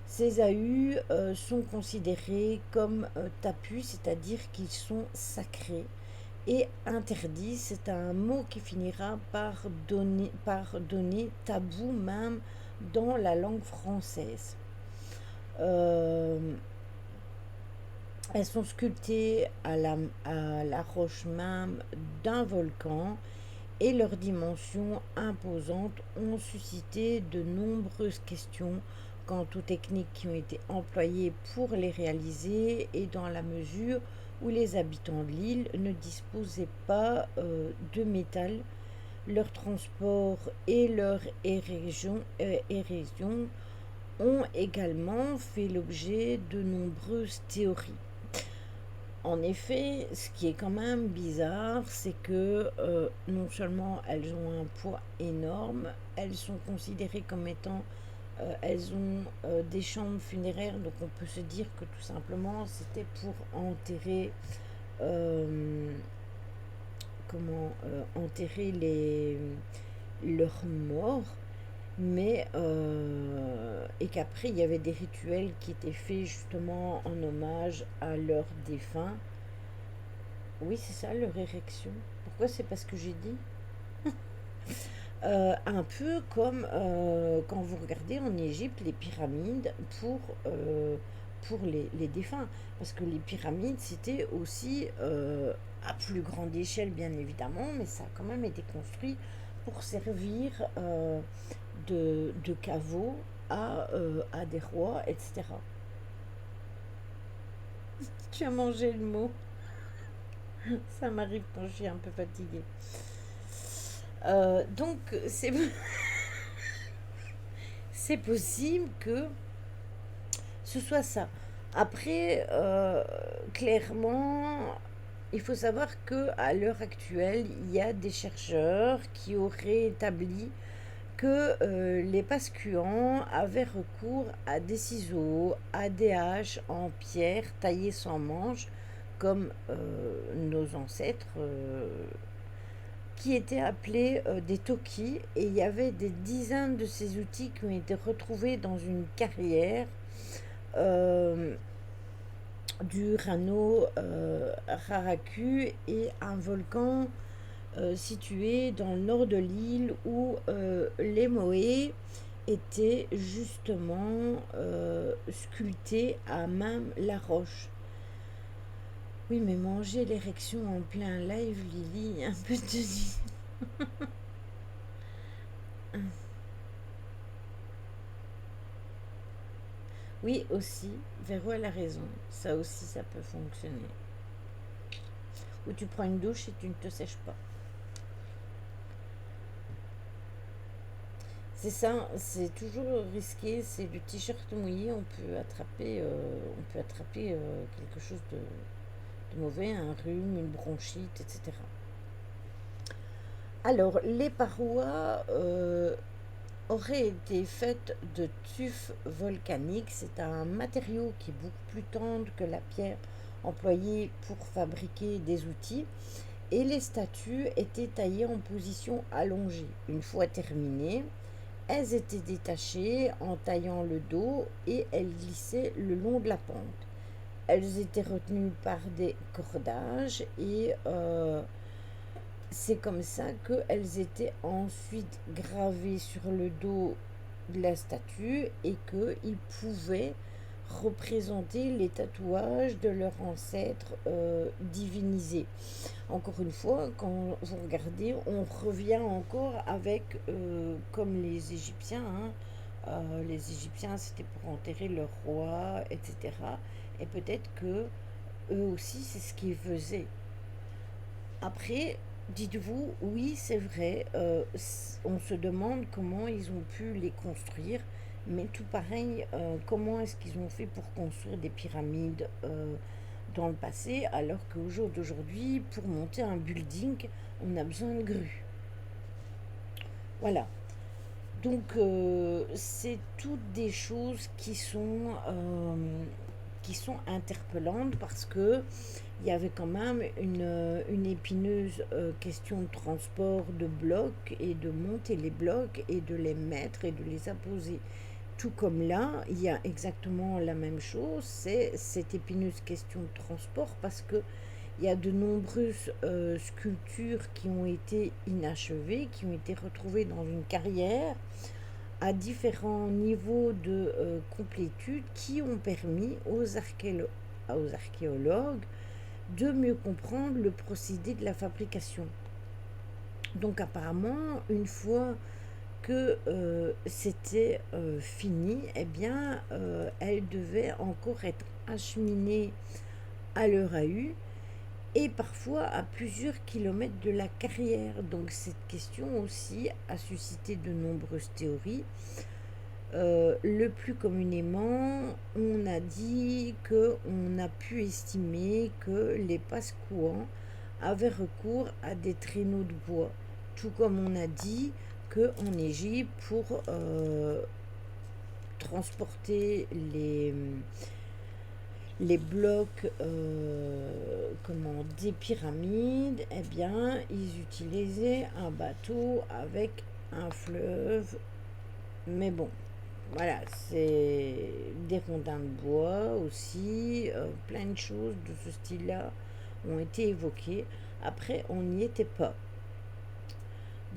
Ces AU sont considérés comme tapus, c'est-à-dire qu'ils sont sacrés et interdits. C'est un mot qui finira par donner tabou même dans la langue française. Elles sont sculptées à la roche même d'un volcan et leurs dimensions imposantes ont suscité de nombreuses questions quant aux techniques qui ont été employées pour les réaliser et dans la mesure où les habitants de l'île ne disposaient pas de métal. Leur transport et leur érésion ont également fait l'objet de nombreuses théories. En effet, ce qui est quand même bizarre, c'est que non seulement elles ont un poids énorme, elles sont considérées comme étant, elles ont des chambres funéraires, donc on peut se dire que tout simplement c'était pour enterrer, enterrer leurs morts, mais et qu'après il y avait des rituels qui étaient faits justement en hommage à leurs défunts. Oui, c'est ça, leur érection. Pourquoi? C'est parce que j'ai dit. Un peu comme quand vous regardez en Égypte les pyramides pour les défunts. Parce que les pyramides, c'était aussi à plus grande échelle, bien évidemment, mais ça a quand même été construit pour servir de caveau à des rois, etc. Tu as mangé le mot. Ça m'arrive quand je suis un peu fatiguée. Donc, c'est possible que ce soit ça. Après, clairement, il faut savoir qu'à l'heure actuelle, il y a des chercheurs qui auraient établi que les Pascuans avaient recours à des ciseaux, à des haches en pierre taillées sans manche, comme nos ancêtres, qui étaient appelés des toki, et il y avait des dizaines de ces outils qui ont été retrouvés dans une carrière euh, du Rano Raraku et un volcan situé dans le nord de l'île où les moés étaient justement sculptés à même la roche. Oui, mais manger l'érection en plein live, Lily, un peu de... Oui, aussi, Véro, elle a raison. Ça aussi, ça peut fonctionner. Ou tu prends une douche et tu ne te sèches pas. C'est ça, c'est toujours risqué. C'est le t-shirt mouillé, on peut attraper quelque chose de mauvais, un rhume, une bronchite, etc. Alors, les parois auraient été faites de tuf volcanique. C'est un matériau qui est beaucoup plus tendre que la pierre employée pour fabriquer des outils. Et les statues étaient taillées en position allongée. Une fois terminées, elles étaient détachées en taillant le dos et elles glissaient le long de la pente. Elles étaient retenues par des cordages et c'est comme ça qu'elles étaient ensuite gravées sur le dos de la statue et qu'ils pouvaient représenter les tatouages de leurs ancêtres divinisés. Encore une fois, quand vous regardez, on revient encore avec, comme les Égyptiens, les Égyptiens c'était pour enterrer leur roi, etc. Et peut-être que eux aussi c'est ce qu'ils faisaient. Après, dites-vous, oui, c'est vrai, on se demande comment ils ont pu les construire, mais tout pareil, comment est-ce qu'ils ont fait pour construire des pyramides dans le passé, alors qu'au jour d'aujourd'hui, pour monter un building, on a besoin de grues. Voilà. Donc, c'est toutes des choses qui sont interpellantes parce que il y avait quand même une épineuse question de transport de blocs et de monter les blocs et de les mettre et de les apposer. Tout comme là, il y a exactement la même chose, c'est cette épineuse question de transport parce que il y a de nombreuses sculptures qui ont été inachevées, qui ont été retrouvées dans une carrière à différents niveaux de complétude qui ont permis aux archéologues de mieux comprendre le procédé de la fabrication. Donc apparemment, une fois que c'était fini, eh bien, elle devait encore être acheminée à l'heure à U et parfois à plusieurs kilomètres de la carrière. Donc cette question aussi a suscité de nombreuses théories. Le plus communément, on a dit qu'on a pu estimer que les Pascouans avaient recours à des traîneaux de bois, tout comme on a dit qu'en Égypte, pour transporter les blocs des pyramides, eh bien, ils utilisaient un bateau avec un fleuve. Mais bon, voilà, c'est des rondins de bois aussi, plein de choses de ce style-là ont été évoquées. Après, on n'y était pas.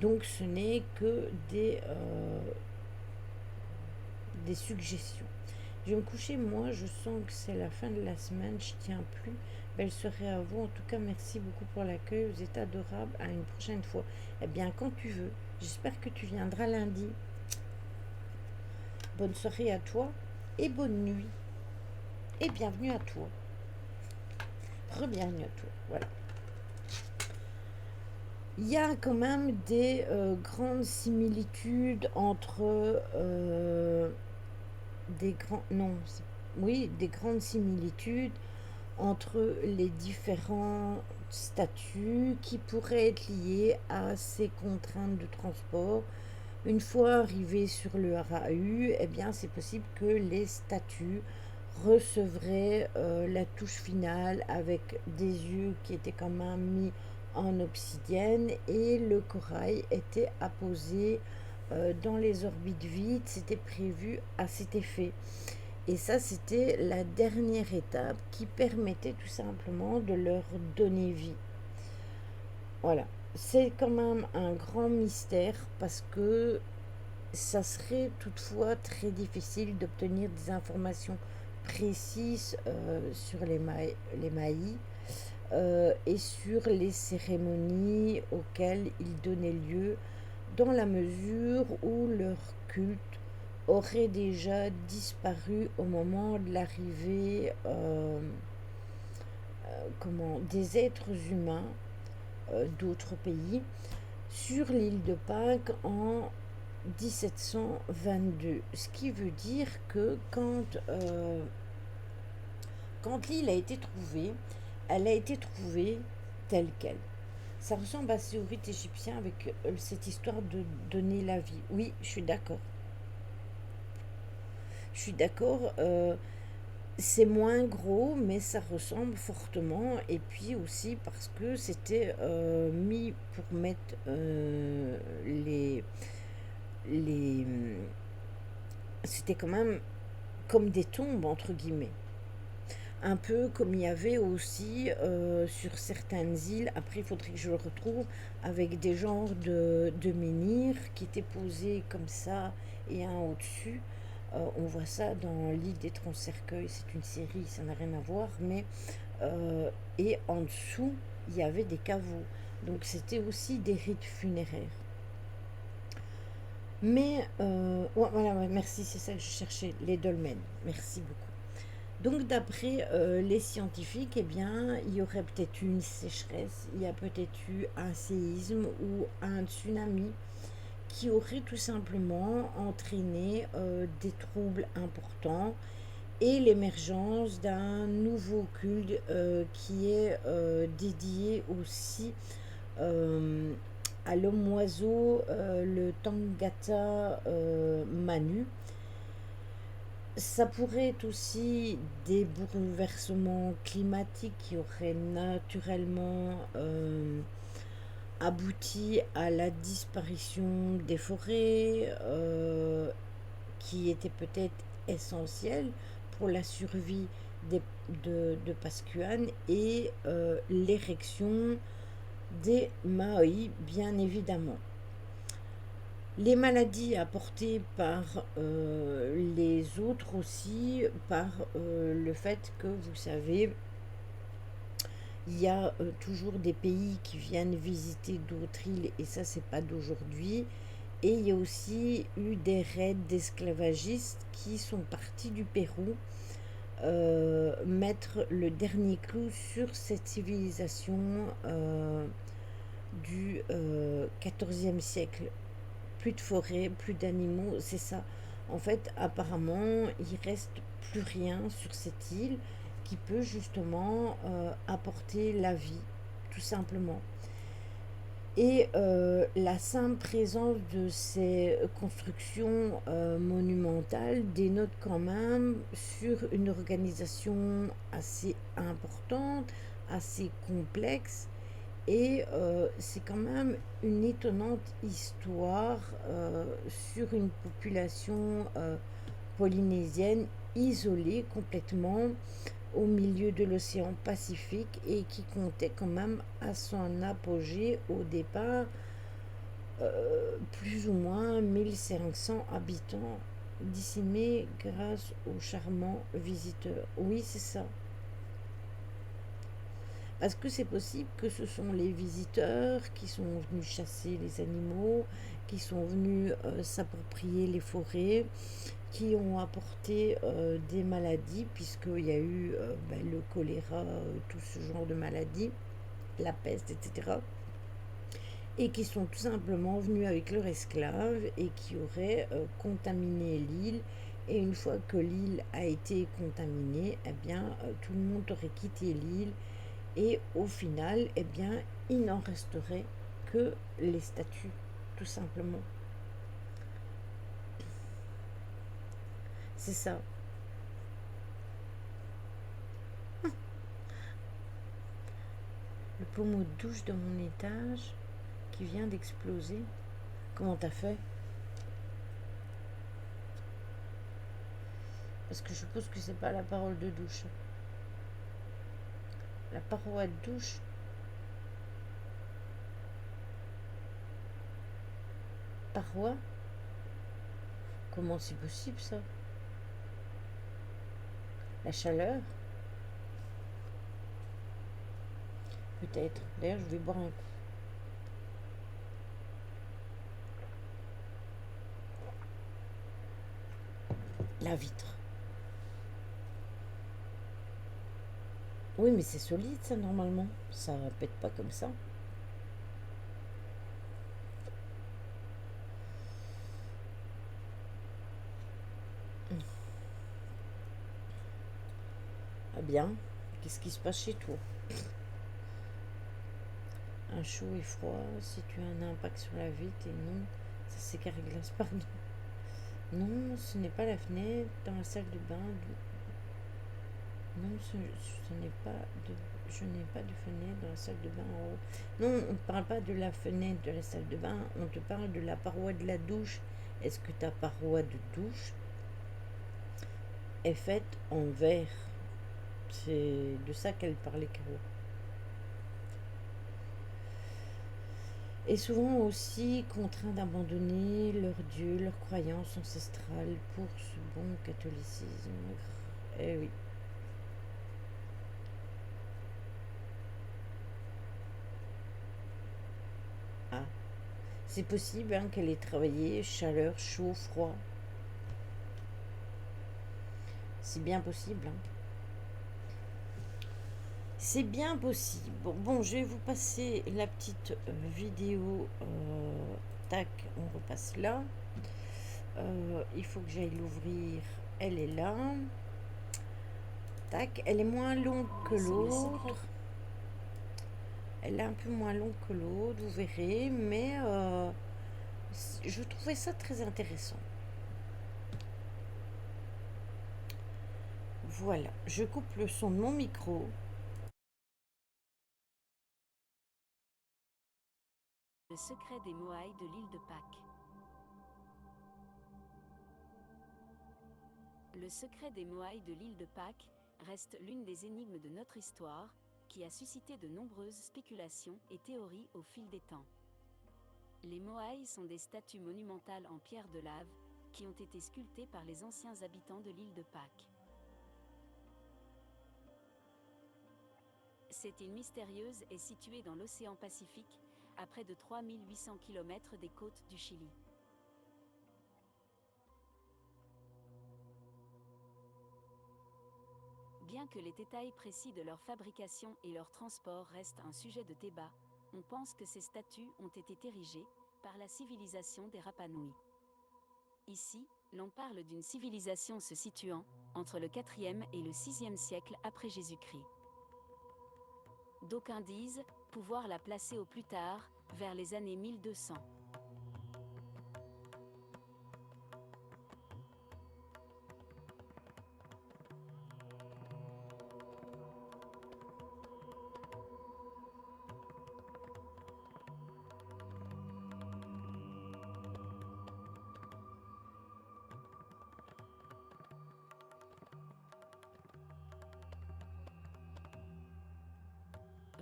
Donc, ce n'est que des suggestions. Je vais me coucher, moi, je sens que c'est la fin de la semaine, je tiens plus. Belle soirée à vous. En tout cas, merci beaucoup pour l'accueil. Vous êtes adorables. À une prochaine fois. Eh bien, quand tu veux. J'espère que tu viendras lundi. Bonne soirée à toi et bonne nuit. Et bienvenue à toi. Re-bienvenue à toi. Voilà. Il y a quand même des grandes similitudes entre des grandes similitudes entre les différents statuts qui pourraient être liés à ces contraintes de transport. Une fois arrivé sur le RAU, eh bien, c'est possible que les statuts recevraient la touche finale avec des yeux qui étaient quand même mis en obsidienne et le corail était apposé dans les orbites vides. C'était prévu à cet effet. Et ça, c'était la dernière étape qui permettait tout simplement de leur donner vie. Voilà. C'est quand même un grand mystère parce que ça serait toutefois très difficile d'obtenir des informations précises sur les Maïs et sur les cérémonies auxquelles ils donnaient lieu dans la mesure où leur culte aurait déjà disparu au moment de l'arrivée des êtres humains d'autres pays sur l'île de Pâques en 1722. Ce qui veut dire que quand l'île a été trouvée, elle a été trouvée telle qu'elle. Ça ressemble assez au rite égyptien avec cette histoire de donner la vie. Oui, je suis d'accord. Je suis d'accord. C'est moins gros, mais ça ressemble fortement. Et puis aussi parce que c'était mis pour mettre les... C'était quand même comme des tombes, entre guillemets. Un peu comme il y avait aussi sur certaines îles, après il faudrait que je le retrouve, avec des genres de menhirs qui étaient posés comme ça et un au-dessus. On voit ça dans l'île des Trans-Cercueils, c'est une série, ça n'a rien à voir, mais et en dessous, il y avait des caveaux. Donc c'était aussi des rites funéraires. Mais, voilà, merci, c'est ça que je cherchais, les dolmens. Merci beaucoup. Donc d'après les scientifiques, eh bien, il y aurait peut-être eu une sécheresse, il y a peut-être eu un séisme ou un tsunami qui aurait tout simplement entraîné des troubles importants et l'émergence d'un nouveau culte qui est dédié aussi à l'homme oiseau, le Tangata Manu. Ça pourrait être aussi des bouleversements climatiques qui auraient naturellement abouti à la disparition des forêts qui étaient peut-être essentielles pour la survie de Pascuan et l'érection des Maoris, bien évidemment. Les maladies apportées par les autres aussi, par le fait que, vous savez, il y a toujours des pays qui viennent visiter d'autres îles, et ça, c'est pas d'aujourd'hui. Et il y a aussi eu des raids d'esclavagistes qui sont partis du Pérou mettre le dernier clou sur cette civilisation du XIVe siècle. Plus de forêt, plus d'animaux, c'est ça. En fait, apparemment, il reste plus rien sur cette île qui peut justement apporter la vie, tout simplement. Et la simple présence de ces constructions monumentales dénote quand même sur une organisation assez importante, assez complexe. Et c'est quand même une étonnante histoire sur une population polynésienne isolée complètement au milieu de l'océan Pacifique et qui comptait quand même à son apogée au départ plus ou moins 1500 habitants décimés grâce aux charmants visiteurs. Oui, c'est ça. Parce que c'est possible que ce sont les visiteurs qui sont venus chasser les animaux, qui sont venus s'approprier les forêts, qui ont apporté des maladies, puisqu'il y a eu le choléra, tout ce genre de maladies, la peste, etc. Et qui sont tout simplement venus avec leurs esclaves et qui auraient contaminé l'île Et une fois que l'île a été contaminée, eh bien, tout le monde aurait quitté l'île et au final, eh bien, il n'en resterait que les statues, tout simplement. C'est ça. Le pommeau de douche de mon étage qui vient d'exploser. Comment t'as fait? Parce que je suppose que c'est pas la parole de douche. La paroi de douche. Paroi? Comment c'est possible ça? La chaleur? Peut-être. D'ailleurs, je vais boire un coup. La vitre. Oui, mais c'est solide ça normalement. Ça pète pas comme ça. Ah bien. Qu'est-ce qui se passe chez toi? Un chaud et froid, si tu as un impact sur la vitre et non, ça c'est carglass, pardon. Non, ce n'est pas la fenêtre dans la salle de bain. Non, ce n'est pas de. Je n'ai pas de fenêtre dans la salle de bain en haut. Non, on ne parle pas de la fenêtre de la salle de bain, on te parle de la paroi de la douche. Est-ce que ta paroi de douche est faite en verre? C'est de ça qu'elle parlait, Caro. Et souvent aussi contraints d'abandonner leur Dieu, leur croyance ancestrale pour ce bon catholicisme. Eh oui. Ah, c'est possible hein, qu'elle ait travaillé chaleur, chaud, froid. C'est bien possible. Hein. C'est bien possible. Bon, je vais vous passer la petite vidéo. Tac, on repasse là. Il faut que j'aille l'ouvrir. Elle est là. Tac, elle est moins longue que l'autre. Elle est un peu moins longue que l'autre, vous verrez, mais je trouvais ça très intéressant. Voilà, je coupe le son de mon micro. Le secret des Moaïs de l'île de Pâques. Le secret des Moaïs de l'île de Pâques reste l'une des énigmes de notre histoire, qui a suscité de nombreuses spéculations et théories au fil des temps. Les Moaïs sont des statues monumentales en pierre de lave, qui ont été sculptées par les anciens habitants de l'île de Pâques. Cette île mystérieuse est située dans l'océan Pacifique, à près de 3800 km des côtes du Chili. Bien que les détails précis de leur fabrication et leur transport restent un sujet de débat, on pense que ces statues ont été érigées par la civilisation des Rapa Nui. Ici, l'on parle d'une civilisation se situant entre le 4e et le 6e siècle après Jésus-Christ. D'aucuns disent pouvoir la placer au plus tard, vers les années 1200.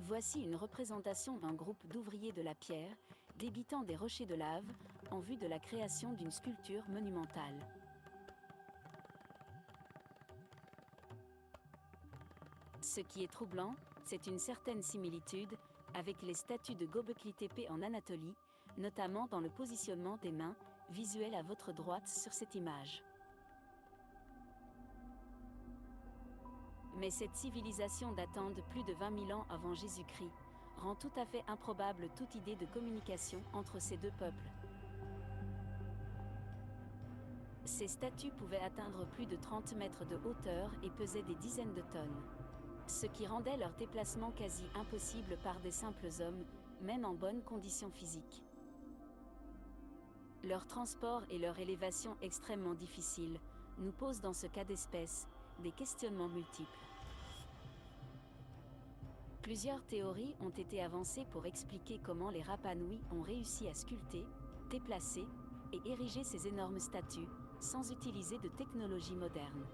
Voici une représentation d'un groupe d'ouvriers de la pierre, débitant des rochers de lave, en vue de la création d'une sculpture monumentale. Ce qui est troublant, c'est une certaine similitude avec les statues de Göbekli Tepe en Anatolie, notamment dans le positionnement des mains, visuel à votre droite sur cette image. Mais cette civilisation datant de plus de 20 000 ans avant Jésus-Christ rend tout à fait improbable toute idée de communication entre ces deux peuples. Ces statues pouvaient atteindre plus de 30 mètres de hauteur et pesaient des dizaines de tonnes. Ce qui rendait leur déplacement quasi impossible par des simples hommes, même en bonnes conditions physiques. Leur transport et leur élévation extrêmement difficiles nous posent dans ce cas d'espèce des questionnements multiples. Plusieurs théories ont été avancées pour expliquer comment les Rapa Nui ont réussi à sculpter, déplacer et ériger ces énormes statues sans utiliser de technologie moderne.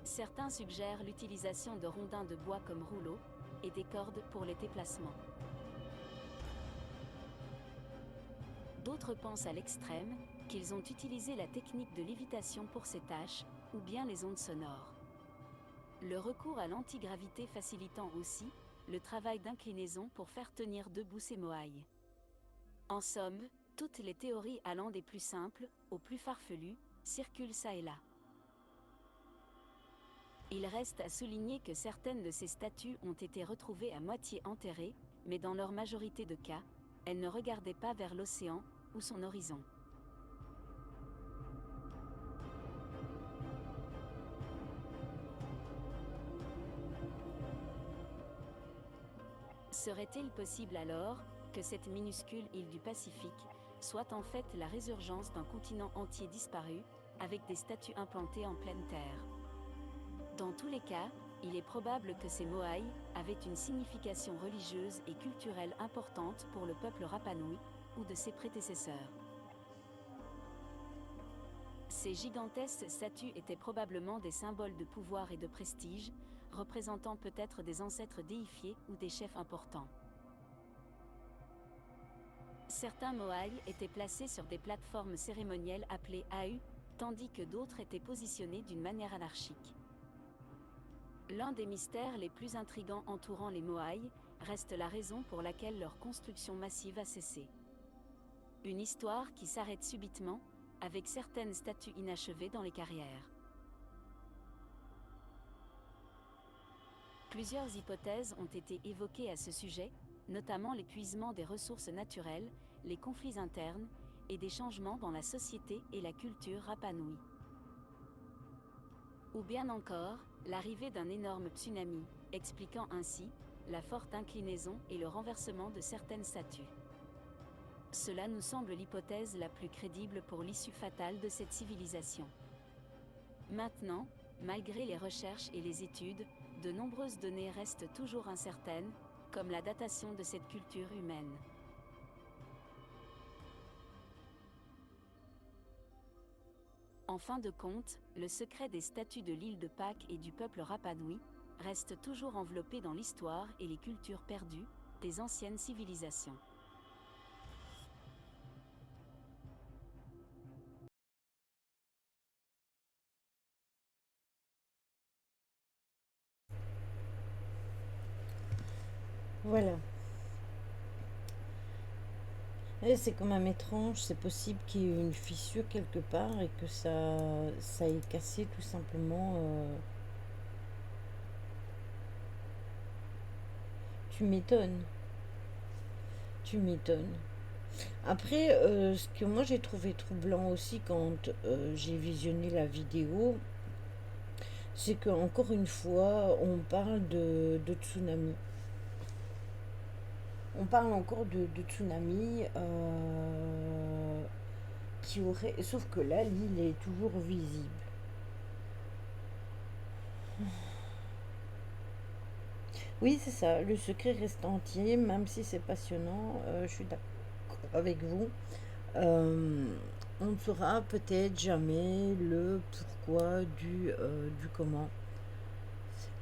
Certains suggèrent l'utilisation de rondins de bois comme rouleaux et des cordes pour les déplacements. D'autres pensent à l'extrême qu'ils ont utilisé la technique de lévitation pour ces tâches, ou bien les ondes sonores. Le recours à l'antigravité facilitant aussi le travail d'inclinaison pour faire tenir debout ces moaïs. En somme, toutes les théories allant des plus simples aux plus farfelues circulent ça et là. Il reste à souligner que certaines de ces statues ont été retrouvées à moitié enterrées, mais dans leur majorité de cas, elles ne regardaient pas vers l'océan ou son horizon. Serait-il possible alors que cette minuscule île du Pacifique soit en fait la résurgence d'un continent entier disparu, avec des statues implantées en pleine terre? Dans tous les cas, il est probable que ces moaïs avaient une signification religieuse et culturelle importante pour le peuple Rapa Nui ou de ses prédécesseurs. Ces gigantesques statues étaient probablement des symboles de pouvoir et de prestige, représentant peut-être des ancêtres déifiés ou des chefs importants. Certains moaïs étaient placés sur des plateformes cérémonielles appelées Ahu, tandis que d'autres étaient positionnés d'une manière anarchique. L'un des mystères les plus intrigants entourant les moaïs reste la raison pour laquelle leur construction massive a cessé. Une histoire qui s'arrête subitement, avec certaines statues inachevées dans les carrières. Plusieurs hypothèses ont été évoquées à ce sujet, notamment l'épuisement des ressources naturelles, les conflits internes et des changements dans la société et la culture Rapa Nui. Ou bien encore, l'arrivée d'un énorme tsunami, expliquant ainsi la forte inclinaison et le renversement de certaines statues. Cela nous semble l'hypothèse la plus crédible pour l'issue fatale de cette civilisation. Maintenant, malgré les recherches et les études, de nombreuses données restent toujours incertaines, comme la datation de cette culture humaine. En fin de compte, le secret des statues de l'île de Pâques et du peuple Rapa Nui reste toujours enveloppé dans l'histoire et les cultures perdues des anciennes civilisations. Voilà. Et c'est quand même étrange, c'est possible qu'il y ait une fissure quelque part et que ça ait cassé tout simplement. Tu m'étonnes, tu m'étonnes. Après, ce que moi j'ai trouvé troublant aussi quand j'ai visionné la vidéo, c'est qu'encore une fois, on parle de tsunami. On parle encore de tsunami qui aurait. Sauf que là, l'île est toujours visible. Oui, c'est ça. Le secret reste entier, même si c'est passionnant. Je suis d'accord avec vous. Euh, on ne saura peut-être jamais le pourquoi du comment.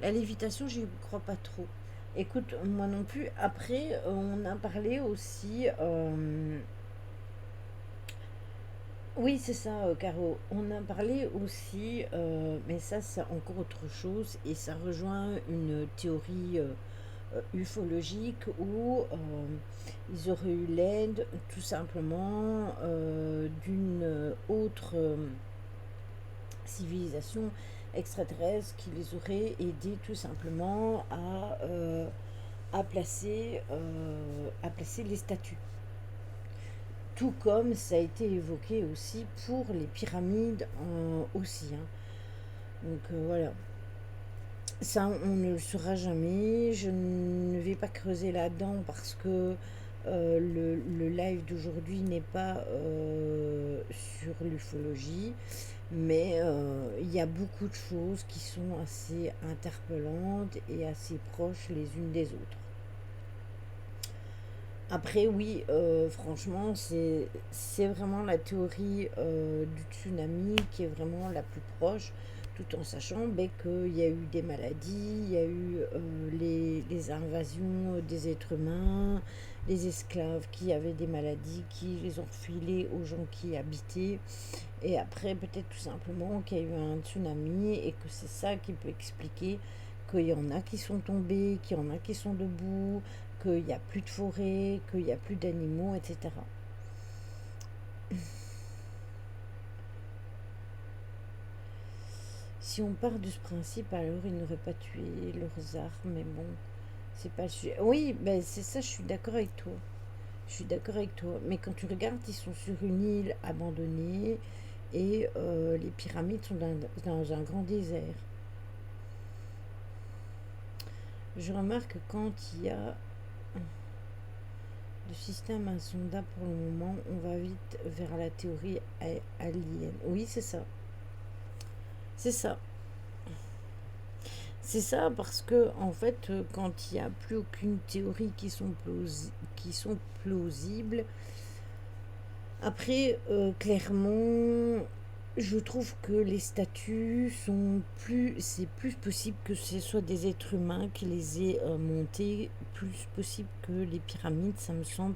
La lévitation, j'y crois pas trop. Écoute, moi non plus. Après, on a parlé aussi. Oui, c'est ça, Caro. On a parlé aussi, mais ça, c'est encore autre chose, et ça rejoint une théorie ufologique où ils auraient eu l'aide tout simplement d'une autre civilisation extraterrestre qui les aurait aidés tout simplement à placer les statues. tout comme ça a été évoqué aussi pour les pyramides aussi. Donc voilà. Ça, on ne le saura jamais. Je ne vais pas creuser là-dedans parce que le live d'aujourd'hui n'est pas sur l'ufologie, mais il y a beaucoup de choses qui sont assez interpellantes et assez proches les unes des autres. Après, oui, franchement, c'est vraiment la théorie du tsunami qui est vraiment la plus proche, tout en sachant qu'il y a eu des maladies, il y a eu les invasions des êtres humains, les esclaves qui avaient des maladies, qui les ont refilées aux gens qui y habitaient, et après, peut-être tout simplement qu'il y a eu un tsunami et que c'est ça qui peut expliquer qu'il y en a qui sont tombés, qu'il y en a qui sont debout, qu'il n'y a plus de forêt, qu'il n'y a plus d'animaux, etc. Si on part de ce principe, alors ils n'auraient pas tué leurs armes, mais bon, c'est pas le sujet. Oui, ben c'est ça, je suis d'accord avec toi. Je suis d'accord avec toi. Mais quand tu regardes, ils sont sur une île abandonnée et les pyramides sont dans un grand désert. Je remarque que quand il y a le système insondable pour le moment, on va vite vers la théorie alien. Oui, c'est ça. C'est ça. C'est ça parce que, en fait, quand il n'y a plus aucune théorie qui sont plausibles, après, clairement, je trouve que les statues sont plus... C'est plus possible que ce soit des êtres humains qui les aient montés, plus possible que les pyramides, ça me semble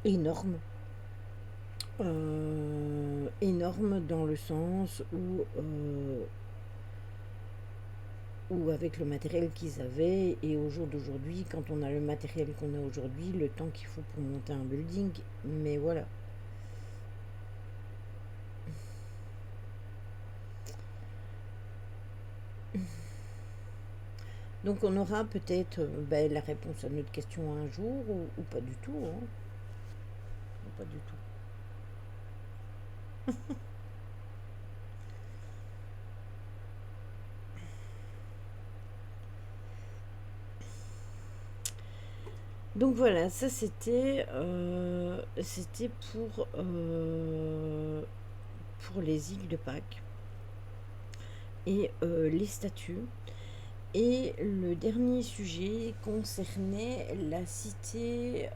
énorme. Énorme dans le sens où avec le matériel qu'ils avaient et au jour d'aujourd'hui, quand on a le matériel qu'on a aujourd'hui, le temps qu'il faut pour monter un building, mais voilà. Donc on aura peut-être la réponse à notre question un jour ou pas du tout, hein. Ou pas du tout. Donc voilà, ça c'était pour les îles de Pâques et les statues. Et le dernier sujet concernait la cité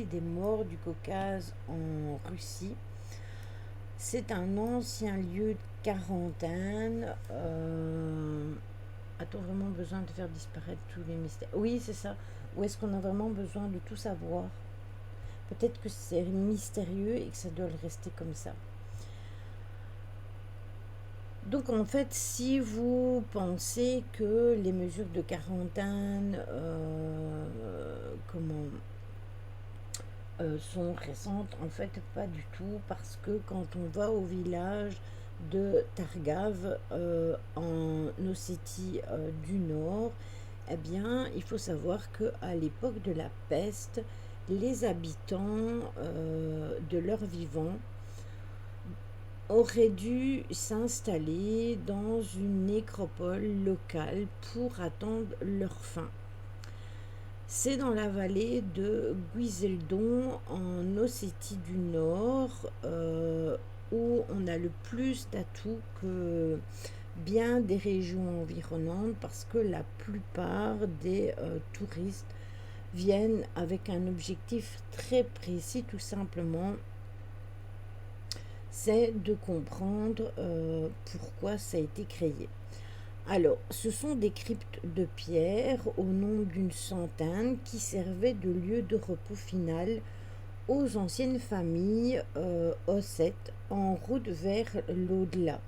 des morts du Caucase en Russie. C'est un ancien lieu de quarantaine. A-t-on vraiment besoin de faire disparaître tous les mystères? Oui, c'est ça. Ou est-ce qu'on a vraiment besoin de tout savoir? Peut-être que c'est mystérieux et que ça doit le rester comme ça. Donc en fait, si vous pensez que les mesures de quarantaine sont récentes, en fait pas du tout, parce que quand on va au village de Targav en Ossétie du Nord, eh bien il faut savoir qu'à l'époque de la peste, les habitants de leur vivant auraient dû s'installer dans une nécropole locale pour attendre leur fin. C'est dans la vallée de Guiseldon en Ossétie du Nord où on a le plus d'atouts que bien des régions environnantes parce que la plupart des touristes viennent avec un objectif très précis, tout simplement c'est de comprendre pourquoi ça a été créé. Alors, ce sont des cryptes de pierre au nombre d'une centaine qui servaient de lieu de repos final aux anciennes familles ossètes en route vers l'au-delà.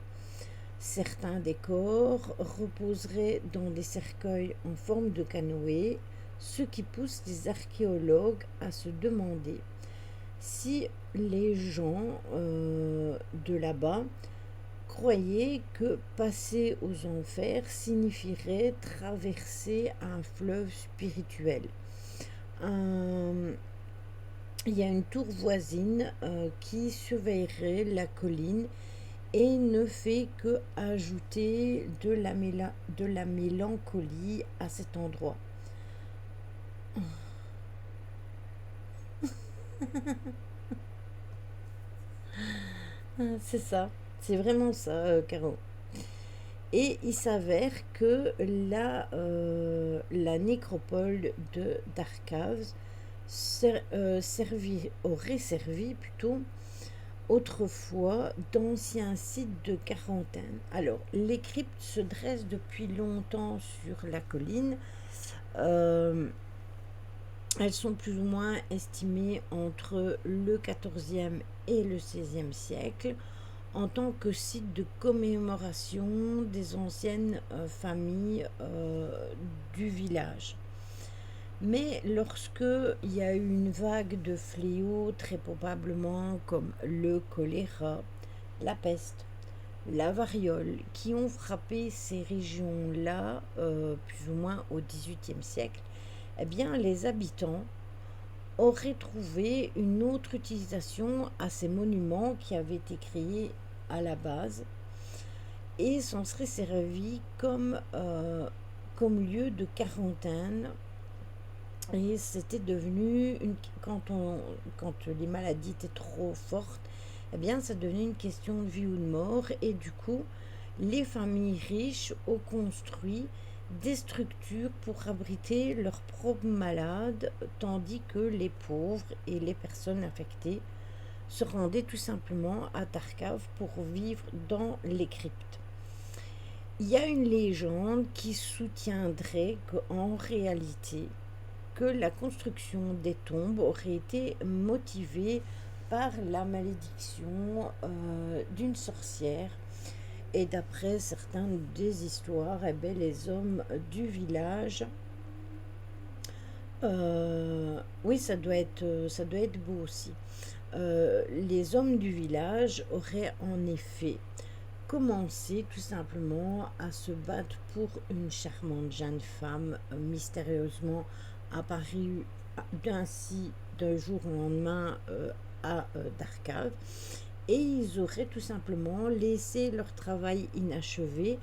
Certains des corps reposeraient dans des cercueils en forme de canoë, ce qui pousse les archéologues à se demander si les gens de là-bas croyaient que passer aux enfers signifierait traverser un fleuve spirituel. il y a une tour voisine qui surveillerait la colline et ne fait que ajouter de la mélancolie à cet endroit. C'est ça, c'est vraiment ça, Caro. Et il s'avère que la nécropole d'Arcave aurait servi plutôt autrefois d'anciens sites de quarantaine. Alors, les cryptes se dressent depuis longtemps sur la colline. Euh, Elles sont plus ou moins estimées entre le XIVe et le XVIe siècle en tant que site de commémoration des anciennes familles du village. Mais lorsque il y a eu une vague de fléaux, très probablement comme le choléra, la peste, la variole, qui ont frappé ces régions-là, plus ou moins au XVIIIe siècle, eh bien, les habitants auraient trouvé une autre utilisation à ces monuments qui avaient été créés à la base et s'en seraient servis comme lieu de quarantaine. Et c'était devenu, quand les maladies étaient trop fortes, eh bien, ça devenait une question de vie ou de mort. Et du coup, les familles riches ont construit des structures pour abriter leurs propres malades, tandis que les pauvres et les personnes affectées se rendaient tout simplement à Tarkov pour vivre dans les cryptes. Il y a une légende qui soutiendrait qu'en réalité, que la construction des tombes aurait été motivée par la malédiction d'une sorcière. Et d'après certaines des histoires, eh bien, les hommes du village, oui, ça doit être beau aussi. Les hommes du village auraient en effet commencé tout simplement à se battre pour une charmante jeune femme mystérieusement apparue ainsi d'un jour au lendemain à Darkave. Et ils auraient tout simplement laissé leur travail inachevé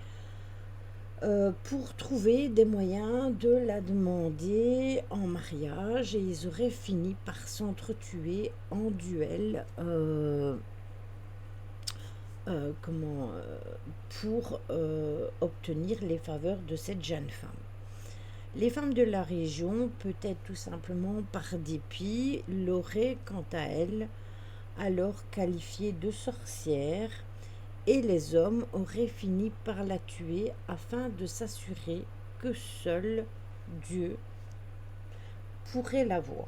pour trouver des moyens de la demander en mariage et ils auraient fini par s'entretuer en duel pour obtenir les faveurs de cette jeune femme. Les femmes de la région, peut-être tout simplement par dépit, l'auraient quant à elles alors qualifiée de sorcière et les hommes auraient fini par la tuer afin de s'assurer que seul Dieu pourrait la voir.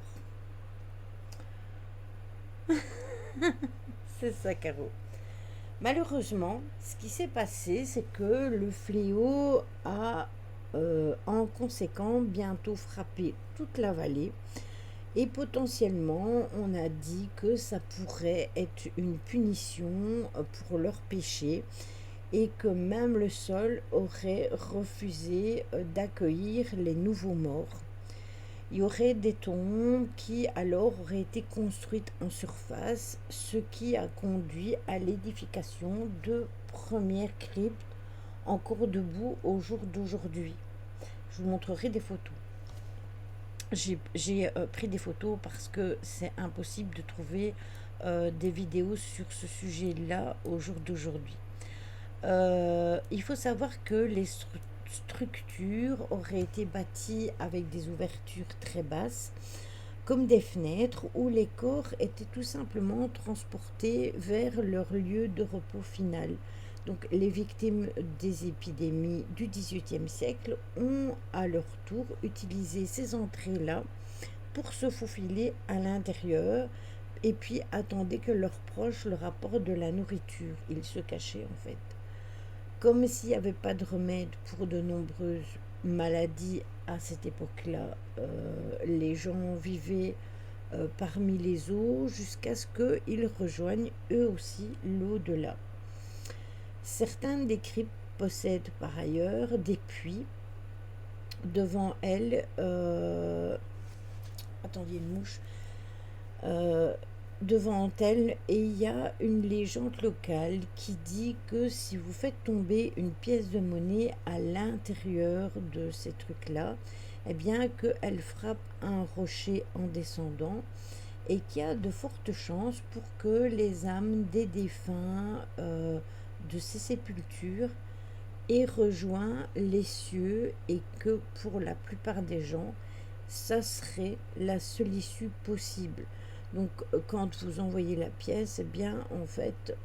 C'est ça, Caro. Malheureusement, ce qui s'est passé, c'est que le fléau a en conséquent bientôt frappé toute la vallée et potentiellement on a dit que ça pourrait être une punition pour leur péché et que même le sol aurait refusé d'accueillir les nouveaux morts. Il y aurait des tombes qui alors auraient été construites en surface, ce qui a conduit à l'édification de premières cryptes encore debout au jour d'aujourd'hui. Je vous montrerai des photos. J'ai pris des photos parce que c'est impossible de trouver des vidéos sur ce sujet-là au jour d'aujourd'hui. Il faut savoir que les structures auraient été bâties avec des ouvertures très basses, comme des fenêtres, où les corps étaient tout simplement transportés vers leur lieu de repos final. Donc les victimes des épidémies du XVIIIe siècle ont à leur tour utilisé ces entrées-là pour se faufiler à l'intérieur et puis attendaient que leurs proches leur apportent de la nourriture. Ils se cachaient en fait. Comme s'il n'y avait pas de remède pour de nombreuses maladies à cette époque-là, les gens vivaient parmi les eaux jusqu'à ce qu'ils rejoignent eux aussi l'au-delà. Certaines des cryptes possèdent par ailleurs des puits devant elles. Attendez, une mouche. euh, devant elle, et il y a une légende locale qui dit que si vous faites tomber une pièce de monnaie à l'intérieur de ces trucs-là, eh bien qu'elle frappe un rocher en descendant et qu'il y a de fortes chances pour que les âmes des défunts de ces sépultures aient rejoint les cieux, et que pour la plupart des gens, ça serait la seule issue possible. Donc quand vous envoyez la pièce, eh bien en fait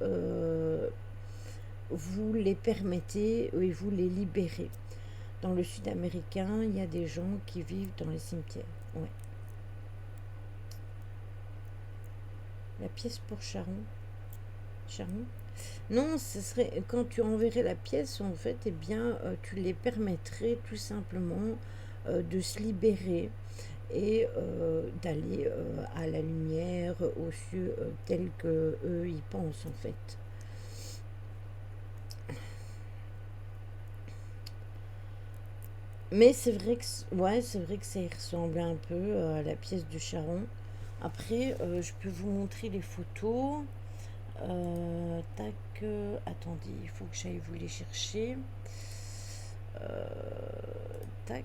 vous les permettez et vous les libérez. Dans le sud américain, il y a des gens qui vivent dans les cimetières. Ouais. La pièce pour Charon. Charon? Non, ce serait quand tu enverrais la pièce, en fait, eh bien, tu les permettrais tout simplement de se libérer et d'aller à la lumière, aux cieux, tels que eux y pensent, en fait. Mais c'est vrai que ouais, c'est vrai que ça y ressemble un peu à la pièce du Charon. Après, je peux vous montrer les photos. Tac, attendez, il faut que j'aille vous les chercher. Euh, tac,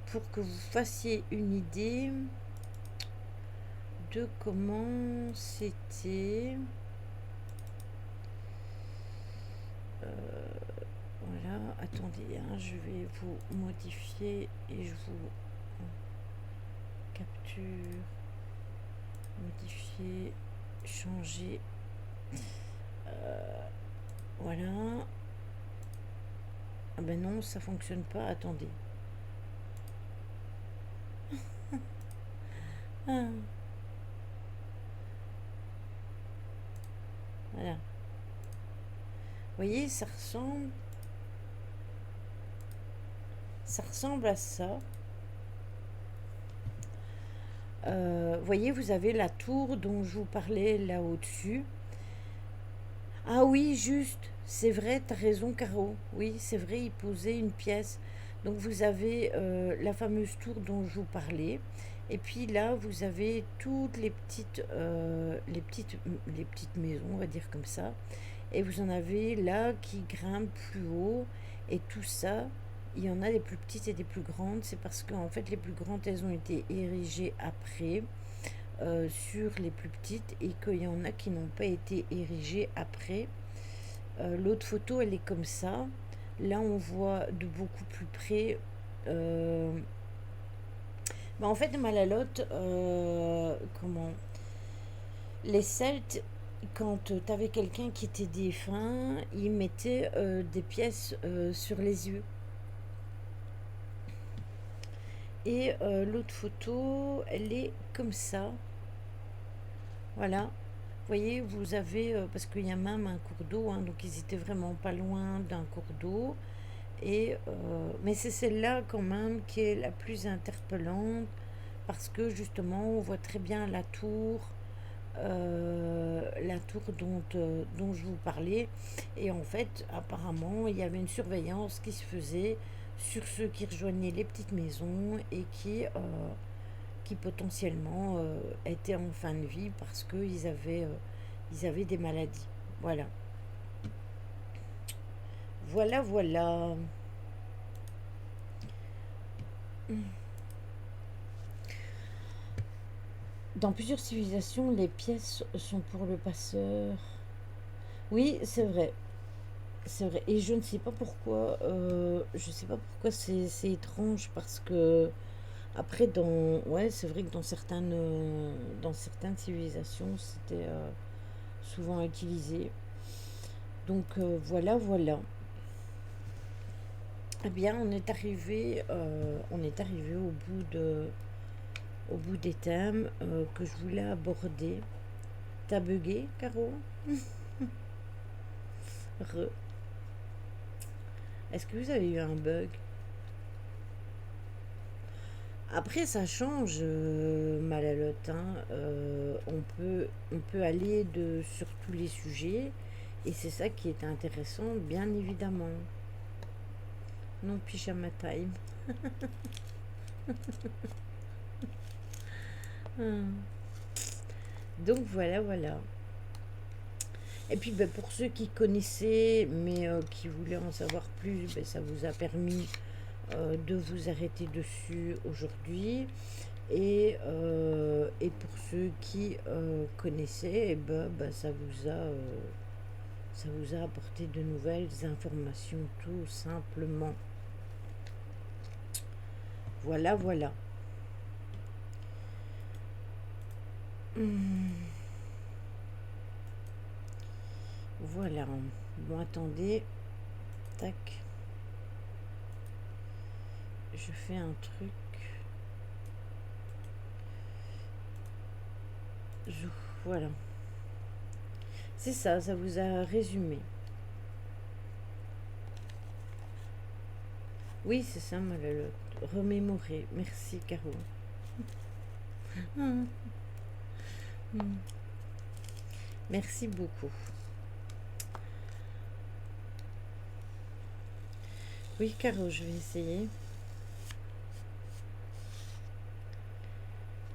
pour que vous fassiez une idée de comment c'était. Voilà, attendez, hein, je vais vous modifier et je vous capture, modifier, changer. Voilà. Ah ben non, ça fonctionne pas, attendez. Ah, voilà. Vous voyez, ça ressemble à ça. Voyez, vous avez la tour dont je vous parlais là au-dessus. Ah oui, juste, c'est vrai, t'as raison, Caro. Oui, c'est vrai, il posait une pièce. Donc vous avez la fameuse tour dont je vous parlais. Et puis là, vous avez toutes les petites maisons, on va dire comme ça. Et vous en avez là qui grimpent plus haut. Et tout ça, il y en a des plus petites et des plus grandes. C'est parce qu'en fait, les plus grandes, elles ont été érigées après sur les plus petites, et qu'il y en a qui n'ont pas été érigées après. L'autre photo, elle est comme ça. Là, on voit de beaucoup plus près. En fait, Malalote, comment les Celtes, quand tu avais quelqu'un qui était défunt, ils mettaient des pièces sur les yeux. Et l'autre photo, elle est comme ça. Voilà. Vous voyez, vous avez, parce qu'il y a même un cours d'eau, hein, donc ils étaient vraiment pas loin d'un cours d'eau. Et, mais c'est celle-là quand même qui est la plus interpellante, parce que justement, on voit très bien la tour dont je vous parlais. Et en fait, apparemment, il y avait une surveillance qui se faisait sur ceux qui rejoignaient les petites maisons et qui potentiellement étaient en fin de vie parce ils avaient des maladies. Voilà. Voilà, voilà. Dans plusieurs civilisations, les pièces sont pour le passeur. Oui, c'est vrai. C'est vrai. Et je ne sais pas pourquoi. Je sais pas pourquoi c'est étrange, parce que après ouais, c'est vrai que dans certaines civilisations, c'était souvent utilisé. Donc voilà, voilà. Eh bien, on est arrivé au bout des thèmes que je voulais aborder. T'as bugué, Caro? Re. Est-ce que vous avez eu un bug? Après, ça change, Malalote, hein. On peut aller sur tous les sujets, et c'est ça qui est intéressant, bien évidemment. Non, pyjama time. Donc voilà, voilà. Et puis ben, pour ceux qui connaissaient, mais qui voulaient en savoir plus, ben, ça vous a permis de vous arrêter dessus aujourd'hui. Et pour ceux qui connaissaient, eh ben, ça vous a apporté de nouvelles informations, tout simplement. Voilà, voilà. Voilà. Bon, attendez. Tac. Je fais un truc. Voilà. C'est ça, ça vous a résumé. Oui, c'est ça, le remémorer. Merci, Caro. Merci beaucoup. Oui, Caro, je vais essayer.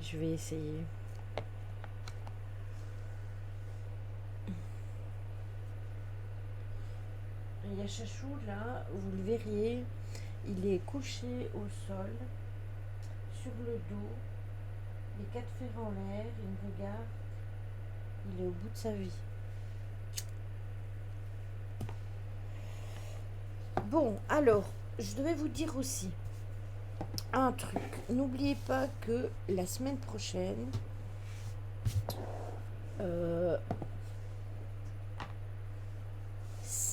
Je vais essayer. Il y a Chachou là, vous le verriez, il est couché au sol, sur le dos, les 4 fers en l'air, il me regarde, il est au bout de sa vie. Bon, alors, je devais vous dire aussi un truc. N'oubliez pas que la semaine prochaine,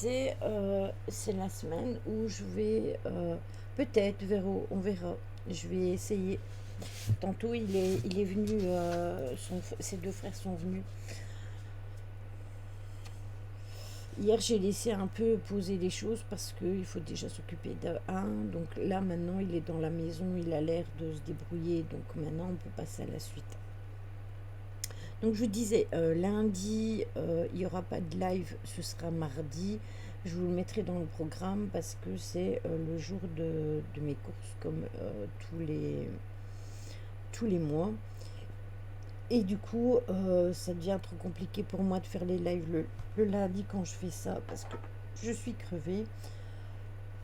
c'est la semaine où je vais peut-être, on verra. Je vais essayer. Tantôt il est venu, ses 2 frères sont venus. Hier j'ai laissé un peu poser les choses parce qu'il faut déjà s'occuper d'un. Donc là maintenant il est dans la maison, il a l'air de se débrouiller. Donc maintenant on peut passer à la suite. Donc je vous disais, lundi, il n'y aura pas de live, ce sera mardi. Je vous le mettrai dans le programme parce que c'est le jour de mes courses, comme tous les mois. Et du coup, ça devient trop compliqué pour moi de faire les lives le lundi quand je fais ça parce que je suis crevée.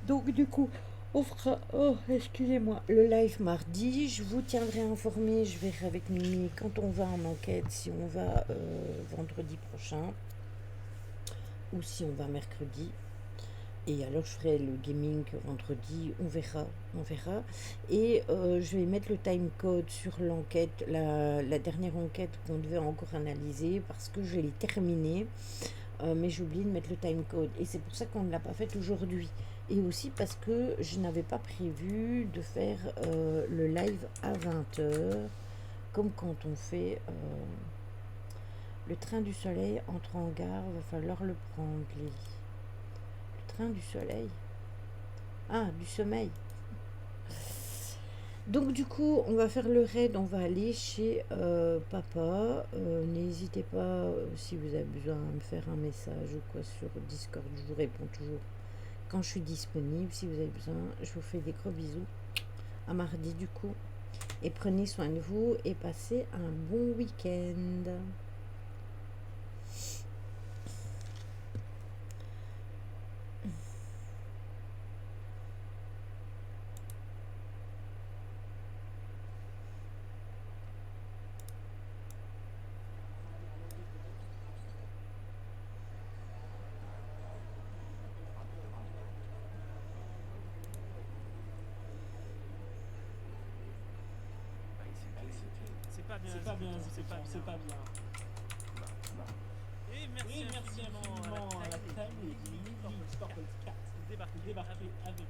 Donc du coup, on fera, excusez-moi, le live mardi. Je vous tiendrai informé. Je verrai avec Mimi quand on va en enquête, si on va vendredi prochain ou si on va mercredi. Et alors je ferai le gaming vendredi, on verra. Et je vais mettre le timecode sur l'enquête, la dernière enquête qu'on devait encore analyser parce que je l'ai terminée. Mais j'ai oublié de mettre le timecode. Et c'est pour ça qu'on ne l'a pas fait aujourd'hui. Et aussi parce que je n'avais pas prévu de faire le live à 20h, comme quand on fait le train du soleil entre en gare, il va falloir le prendre, Lily. Le train du soleil. Ah, du sommeil. Donc du coup, on va faire le raid, on va aller chez papa. N'hésitez pas, si vous avez besoin de me faire un message ou quoi sur Discord, je vous réponds toujours quand je suis disponible. Si vous avez besoin, je vous fais des gros bisous. À mardi du coup. Et prenez soin de vous et passez un bon week-end. C'est pas bien. Et merci infiniment à la Time et Purple 4 de débarquer avec